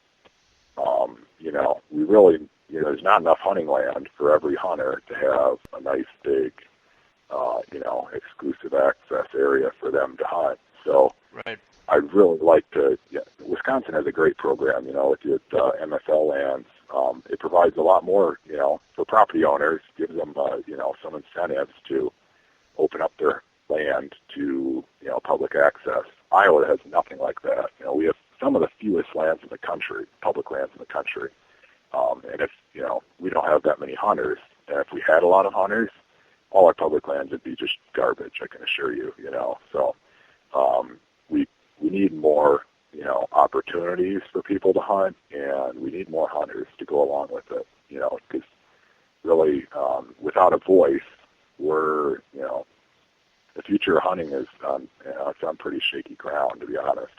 we really, there's not enough hunting land for every hunter to have a nice big, exclusive access area for them to hunt. So right. I'd really like to, Wisconsin has a great program, with the MSL lands. It provides a lot more, for property owners, gives them, some incentives to open up their land to, public access. Iowa has nothing like that. We have some of the fewest lands in the country, public lands in the country. And if, we don't have that many hunters, and if we had a lot of hunters, all our public lands would be just garbage, I can assure you, So we need more, opportunities for people to hunt, and we need more hunters to go along with it, because really, without a voice, we're, the future of hunting is it's on pretty shaky ground, to be honest.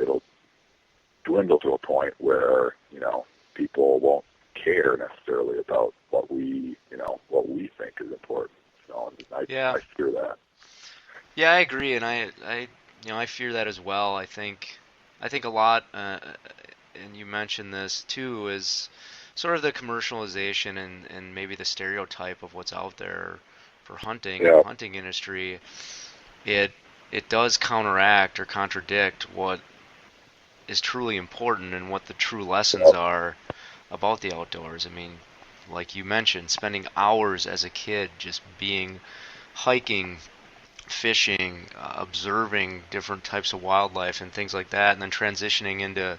It'll dwindle to a point where, people won't care necessarily about what we think is important. I fear that. Yeah, I agree, and I fear that as well. I think a lot, and you mentioned this too, is sort of the commercialization and maybe the stereotype of what's out there for hunting and the hunting industry. It does counteract or contradict what is truly important and what the true lessons are about the outdoors. I mean, like you mentioned, spending hours as a kid just hiking, fishing, observing different types of wildlife and things like that, and then transitioning into,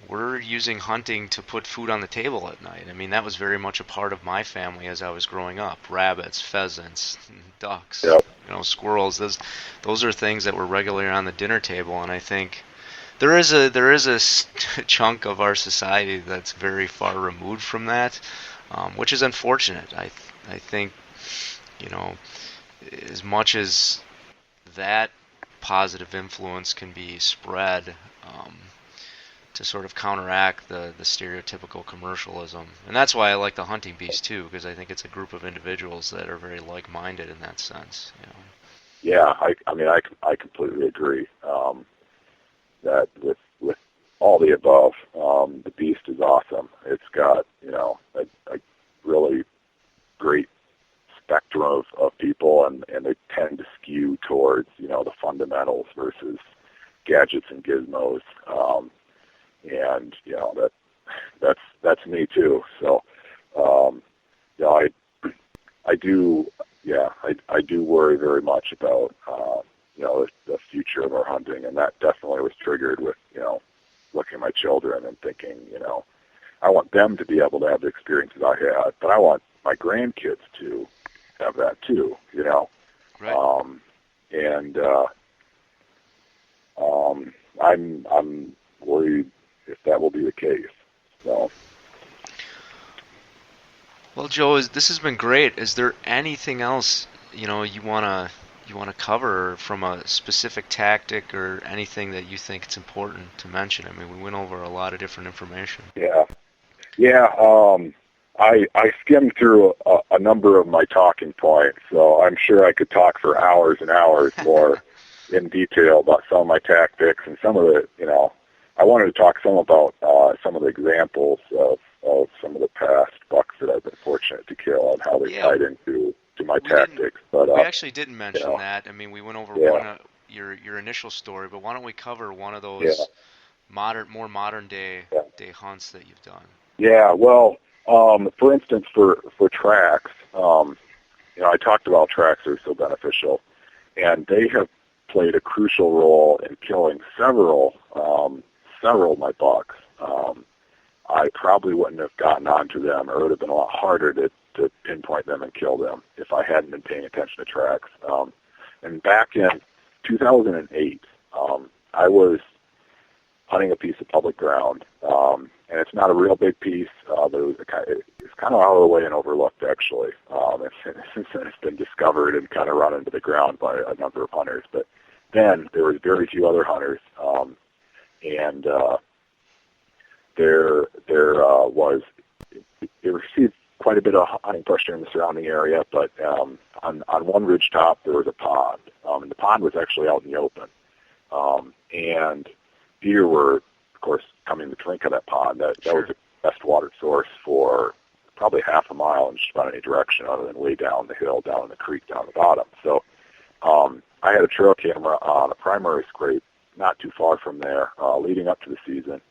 we're using hunting to put food on the table at night. I mean, that was very much a part of my family as I was growing up. Rabbits, pheasants, ducks, squirrels. Those are things that were regularly on the dinner table, and I think there is a chunk of our society that's very far removed from that, which is unfortunate. I think, as much as that positive influence can be spread to sort of counteract the stereotypical commercialism. And that's why I like the hunting beast too, because I think it's a group of individuals that are very like-minded in that sense. Yeah, I completely agree. That with all the above, the beast is awesome. It's got, a really great spectrum of people, and they tend to skew towards, the fundamentals versus gadgets and gizmos. And, that's me too. So, I do worry very much about, the future of our hunting, and that definitely was triggered with, looking at my children and thinking, I want them to be able to have the experiences I had, but I want my grandkids to have that too, Right. I'm worried if that will be the case. So. Well, Joe, this has been great. Is there anything else you wanna cover from a specific tactic or anything that you think it's important to mention? I mean, we went over a lot of different information. Yeah. I skimmed through a number of my talking points, so I'm sure I could talk for hours and hours more in detail about some of my tactics and some of the, I wanted to talk some about some of the examples of some of the past bucks that I've been fortunate to kill and how they tied into to my tactics. But we actually didn't mention that. I mean, we went over your initial story, but why don't we cover one of those more modern day hunts that you've done? Yeah, well, for instance, for tracks, I talked about tracks are so beneficial, and they have played a crucial role in killing several of my bucks. I probably wouldn't have gotten onto them, or it would have been a lot harder to pinpoint them and kill them if I hadn't been paying attention to tracks. And back in 2008, I was hunting a piece of public ground, and it's not a real big piece, but it's kind of out of the way and overlooked, actually. Since then it's been discovered and kind of run into the ground by a number of hunters. But then there was very few other hunters, and it received quite a bit of hunting pressure in the surrounding area, but on one ridge top there was a pond, and the pond was actually out in the open, and deer were, of course, coming to drink of that pond. That was the best water source for probably half a mile in just about any direction other than way down the hill, down in the creek, down the bottom. So I had a trail camera on a primary scrape not too far from there leading up to the season,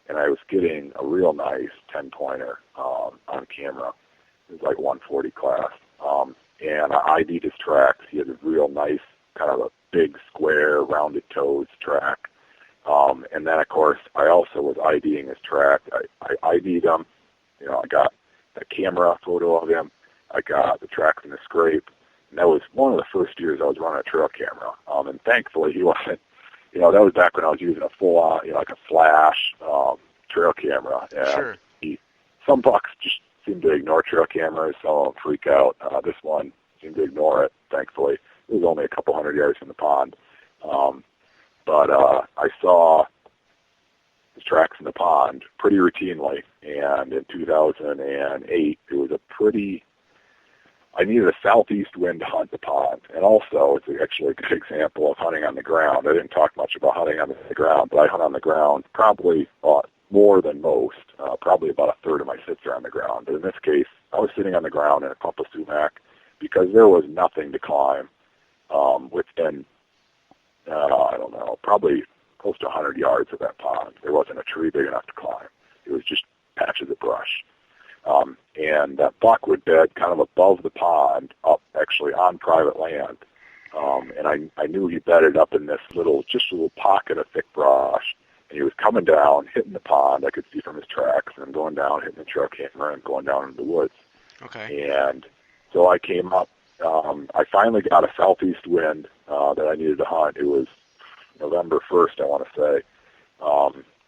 and I was getting a real nice 10-pointer on camera. It was like 140 class. And I ID'd his tracks. He had a real nice, kind of a big, square, rounded toes track. And then, of course, I also was IDing his track. I ID'd him. I got a camera photo of him. I got the tracks in the scrape. And that was one of the first years I was running a trail camera. And thankfully, he wasn't, that was back when I was using a full-on, like a flash trail camera. And some bucks just seemed to ignore trail cameras, some of them freak out. This one seemed to ignore it, thankfully. It was only a couple hundred yards from the pond. But I saw his tracks in the pond pretty routinely, and in 2008, it was I needed a southeast wind to hunt the pond, and also it's actually a good example of hunting on the ground. I didn't talk much about hunting on the ground, but I hunt on the ground probably more than most. Probably about a third of my sits are on the ground. But in this case, I was sitting on the ground in a clump of sumac because there was nothing to climb within, I don't know, probably close to 100 yards of that pond. There wasn't a tree big enough to climb. It was just patches of brush. And that buck would bed kind of above the pond, up actually on private land. And I knew he bedded up in this little pocket of thick brush. And he was coming down, hitting the pond. I could see from his tracks, and going down, hitting the trail camera, and going down into the woods. Okay. And so I came up. I finally got a southeast wind that I needed to hunt. It was November 1st, I want to say.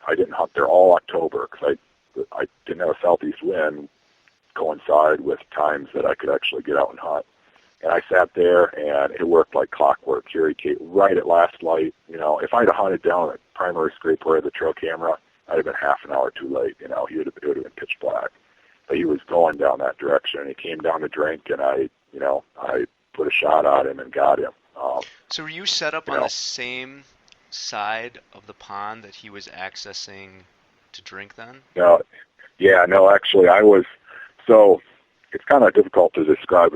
I didn't hunt there all October because I didn't have a southeast wind coincide with times that I could actually get out and hunt. And I sat there, and it worked like clockwork. Here he came right at last light. If I'd have hunted down at primary scrape where the trail camera, I'd have been half an hour too late. It would have been pitch black. But he was going down that direction, and he came down to drink, and I put a shot at him and got him. So were you set up on the same side of the pond that he was accessing to drink then? No, actually I was. So it's kind of difficult to describe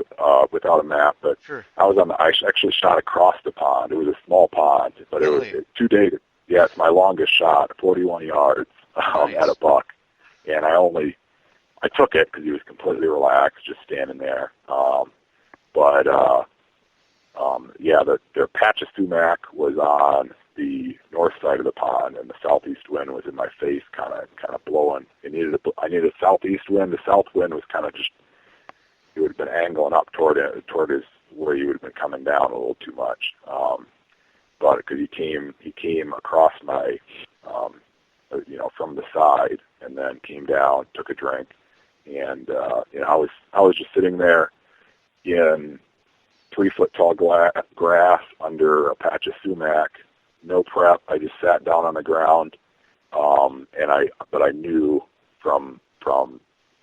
without a map, but I actually shot across the pond. It was a small pond, but really? It was 2 days. Yeah, it's my longest shot, 41 yards at a buck. And I took it because he was completely relaxed, just standing there. The patch of sumac was on the north side of the pond, and the southeast wind was in my face, kind of blowing. I needed a southeast wind. The south wind was kind of just, it would have been angling up toward his where he would have been coming down a little too much. But because he came across my, from the side, and then came down, took a drink, and I was just sitting there in 3-foot tall grass under a patch of sumac. No prep. I just sat down on the ground, but I knew from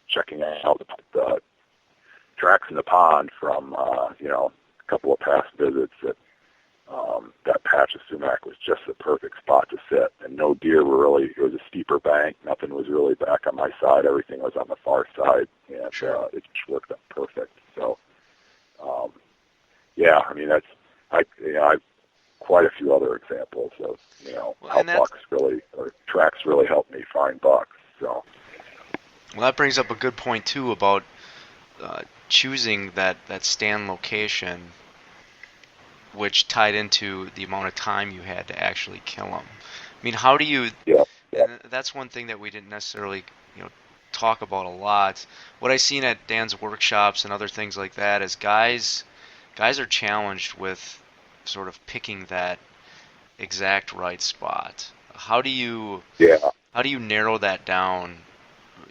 checking out the tracks in the pond from a couple of past visits that that patch of sumac was just the perfect spot to sit, and no deer were really. It was a steeper bank. Nothing was really back on my side. Everything was on the far side, and it just worked out perfect. So Yeah, I mean, I've quite a few other examples of, how bucks really, or tracks really help me find bucks. So. Well, that brings up a good point too about choosing that stand location, which tied into the amount of time you had to actually kill them. I mean, how do you? Yeah. And that's one thing that we didn't necessarily, talk about a lot. What I've seen at Dan's workshops and other things like that is guys are challenged with sort of picking that exact right spot. How do you narrow that down?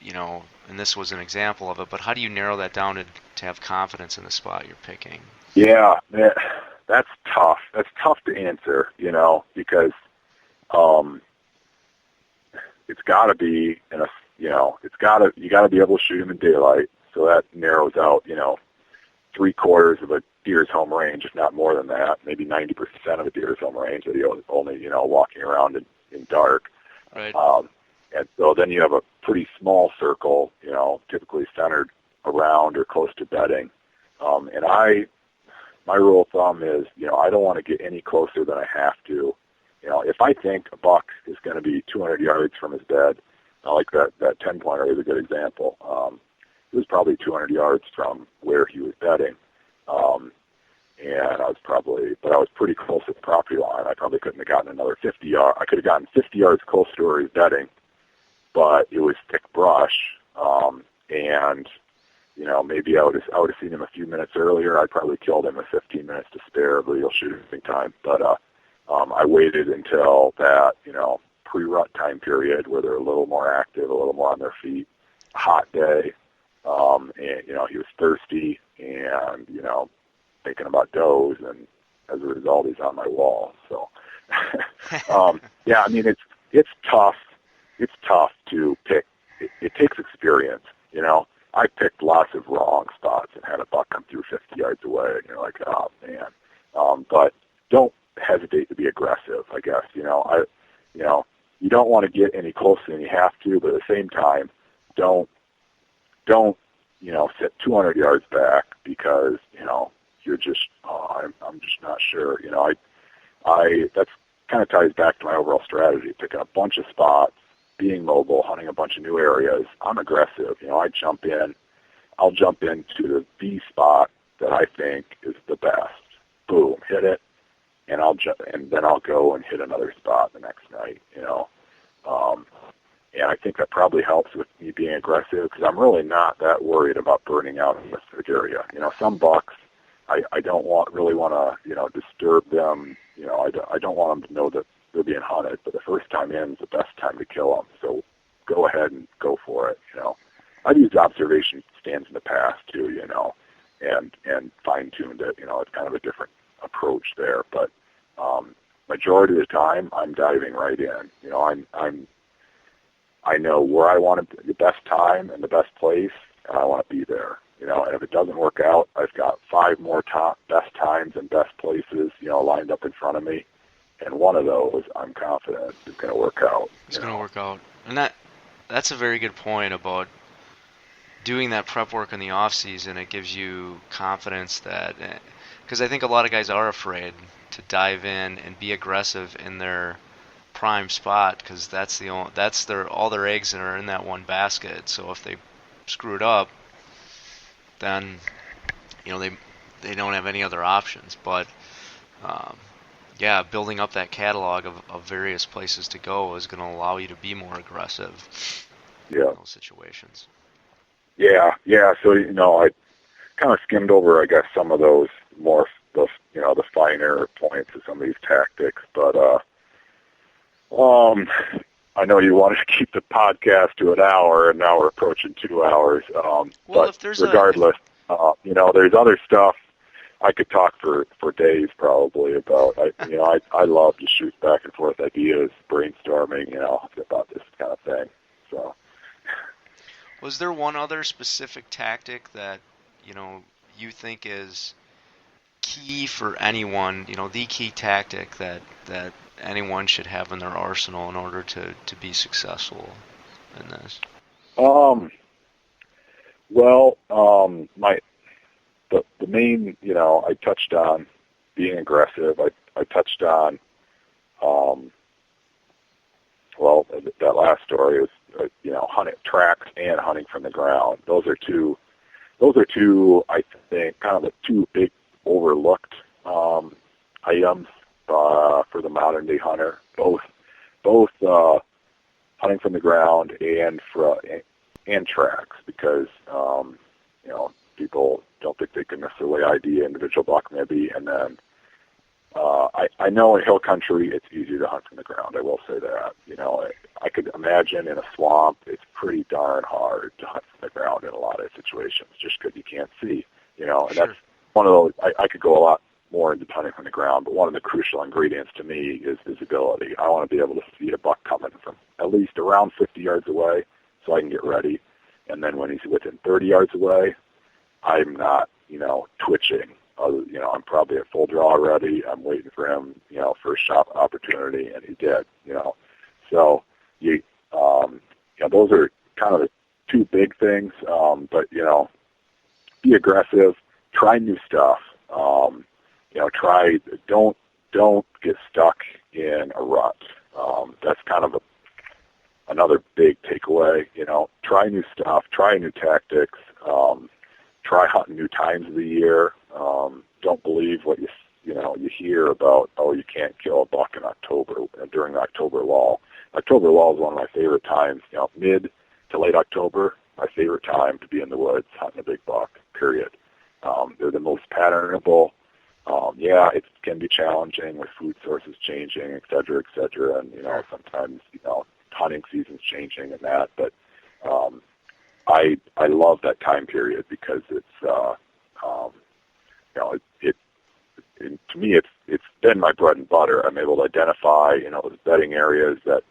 And this was an example of it, but how do you narrow that down to have confidence in the spot you're picking? Yeah, man, that's tough. That's tough to answer, because it's got to be you got to be able to shoot him in daylight, so that narrows out, 3/4 of a deer's home range, if not more than that, maybe 90% of a deer's home range that he only, walking around in dark. Right. And so then you have a pretty small circle, typically centered around or close to bedding. And my rule of thumb is, I don't want to get any closer than I have to. If I think a buck is going to be 200 yards from his bed, I like that 10-pointer is a good example. It was probably 200 yards from where he was bedding. And I was pretty close to the property line. I probably couldn't have gotten another 50 yards. I could have gotten 50 yards closer to where he was bedding, but it was thick brush. And, maybe I would have seen him a few minutes earlier. I probably killed him with 15 minutes to spare of legal shooting time. But I waited until that, pre-rut time period where they're a little more active, a little more on their feet, a hot day. And, he was thirsty and, thinking about does, and as a result, he's on my wall. So, yeah, I mean, it's tough. It's tough to pick. It takes experience, I picked lots of wrong spots and had a buck come through 50 yards away, and you're like, oh, man. But don't hesitate to be aggressive, I guess. You don't want to get any closer than you have to, but at the same time, don't sit 200 yards back because, you're just, I'm just not sure. That's kind of ties back to my overall strategy, picking a bunch of spots, being mobile, hunting a bunch of new areas. I'm aggressive. I'll jump into the B spot that I think is the best. Boom, hit it, and then I'll go and hit another spot the next night. And I think that probably helps with me being aggressive because I'm really not that worried about burning out in a specific area. Some bucks, I don't really want to, disturb them. I don't want them to know that they're being hunted, but the first time in is the best time to kill them. So go ahead and go for it. I've used observation stands in the past too, and fine-tuned it. It's kind of a different approach there, but majority of the time I'm diving right in. I know where I want the best time and the best place, and I want to be there. And if it doesn't work out, I've got 5 more best times and best places, lined up in front of me. And one of those, I'm confident, is going to work out. It's going to work out. And that's a very good point about doing that prep work in the off season. It gives you confidence that, because I think a lot of guys are afraid to dive in and be aggressive in their prime spot because all their eggs are in that one basket. So if they screw it up, then they don't have any other options. But building up that catalog of various places to go is going to allow you to be more aggressive in those situations. Yeah. So I kind of skimmed over, I guess, some of those the finer points of some of these tactics, but I know you wanted to keep the podcast to an hour, and now we're approaching 2 hours. But regardless, there's other stuff I could talk for days probably about. I love to shoot back and forth ideas, brainstorming, about this kind of thing. So, was there one other specific tactic that you think is key for anyone? The key tactic that anyone should have in their arsenal in order to be successful in this? the main, I touched on being aggressive. I touched on, that last story was, hunting tracks and hunting from the ground. Those are two, I think, kind of the two big overlooked items for the modern day hunter. Both hunting from the ground and tracks, because people don't think they can necessarily ID an individual buck maybe, and then I know in hill country it's easier to hunt from the ground. I will say that. I could imagine in a swamp it's pretty darn hard to hunt from the ground in a lot of situations, just because you can't see. And sure. That's one of those. I could go a lot more into hunting from the ground, but one of the crucial ingredients to me is visibility. I want to be able to see a buck coming from at least around 50 yards away, so I can get ready. And then when he's within 30 yards away, I'm not, twitching. I'm probably at full draw already. I'm waiting for him, for a shot opportunity, and he did. So those are kind of the two big things. But be aggressive, try new stuff. Don't get stuck in a rut. That's kind of another big takeaway. Try new stuff, try new tactics, try hunting new times of the year. Don't believe what you hear about, you can't kill a buck in October, during the October lull. October lull is one of my favorite times. Mid to late October, my favorite time to be in the woods hunting a big buck, period. They're the most patternable. It can be challenging with food sources changing, et cetera, and, sometimes, hunting season's changing and that, but I love that time period because it's, to me, it's been my bread and butter. I'm able to identify, those bedding areas that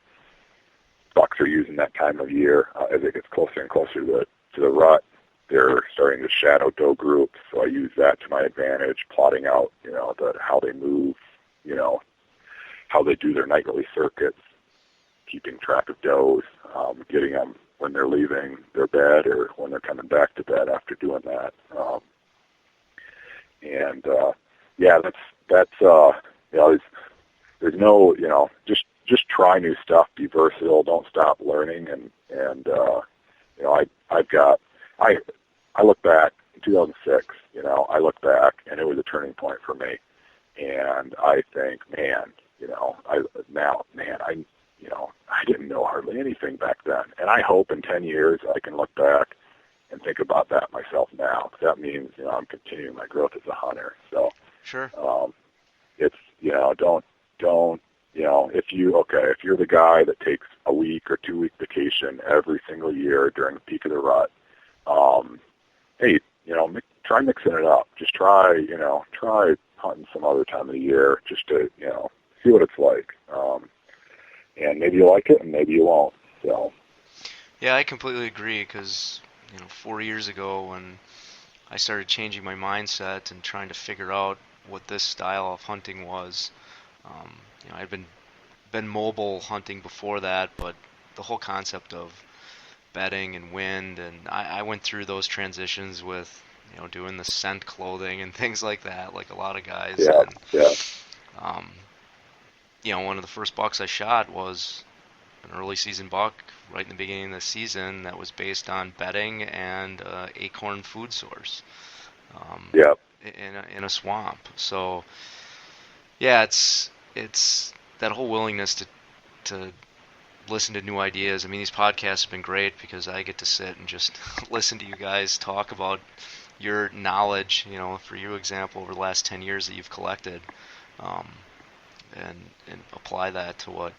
bucks are using that time of year. As it gets closer and closer to the rut, they're starting to shadow doe groups, so I use that to my advantage, plotting out, how they move, how they do their nightly circuits, keeping track of does, getting them when they're leaving their bed or when they're coming back to bed after doing that. There's no, just try new stuff, be versatile, don't stop learning, and I look back in 2006, I look back and it was a turning point for me, and I think, I didn't know hardly anything back then, and I hope in 10 years I can look back and think about that myself now, because that means, I'm continuing my growth as a hunter. So, sure. It's, if you're the guy that takes a week or 2 week vacation every single year during the peak of the rut, hey, try mixing it up. Just try hunting some other time of the year just to, see what it's like. And maybe you like it and maybe you won't. So. Yeah, I completely agree, because 4 years ago when I started changing my mindset and trying to figure out what this style of hunting was, I'd been mobile hunting before that, but the whole concept of bedding and wind, and I went through those transitions with doing the scent clothing and things like that, like a lot of guys. Yeah, and, one of the first bucks I shot was an early season buck right in the beginning of the season that was based on bedding and acorn food source. In a swamp. So yeah, it's that whole willingness to listen to new ideas. I mean, these podcasts have been great because I get to sit and just listen to you guys talk about your knowledge, for your example, over the last 10 years that you've collected, and apply that to what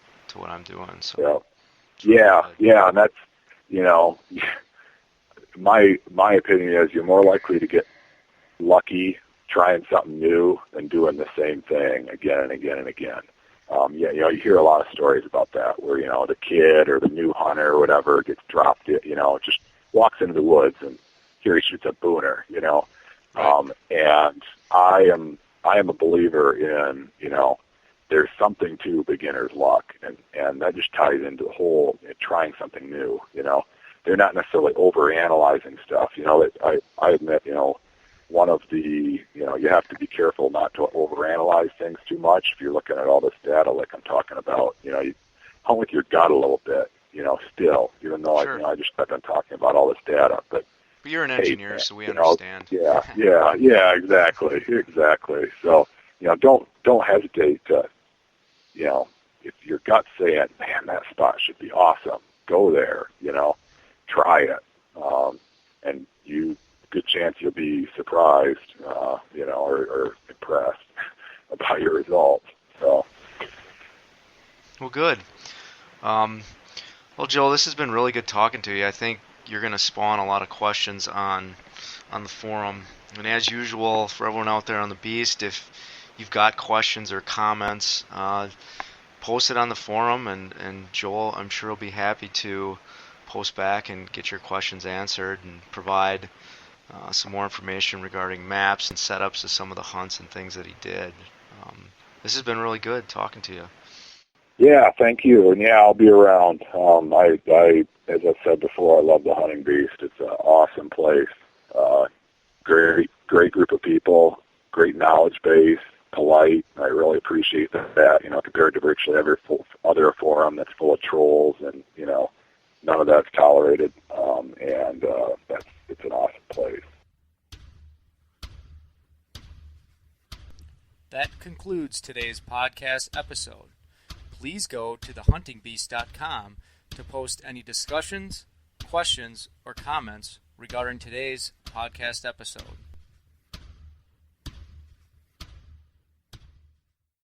I'm doing. So and that's, my opinion is you're more likely to get lucky trying something new than doing the same thing again and again and again. You hear a lot of stories about that where, the kid or the new hunter or whatever gets dropped, just walks into the woods and here he shoots a booner, and I am a believer in, there's something to beginner's luck, and that just ties into the whole trying something new, They're not necessarily overanalyzing stuff, I admit, one of the, you have to be careful not to overanalyze things too much. If you're looking at all this data, like I'm talking about, you hunt with your gut a little bit, still, even though Sure. I've been talking about all this data, but you're an engineer, so we know, understand. Yeah, exactly. So, don't hesitate to, if your gut's saying, man, that spot should be awesome, go there, try it. And good chance you'll be surprised, or impressed about your results. So. Well, good. Well, Joel, this has been really good talking to you. I think you're going to spawn a lot of questions on the forum. And as usual, for everyone out there on the Beast, if you've got questions or comments, post it on the forum, and Joel, I'm sure, will be happy to post back and get your questions answered and provide some more information regarding maps and setups of some of the hunts and things that he did. This has been really good talking to you. Yeah, thank you. And I'll be around. I as I said before, I love the Hunting Beast. It's an awesome place. Great group of people, great knowledge base, polite. I really appreciate that, compared to virtually every other forum that's full of trolls and, none of that's tolerated. It's an awesome place. That concludes today's podcast episode. Please go to thehuntingbeast.com to post any discussions, questions, or comments regarding today's podcast episode.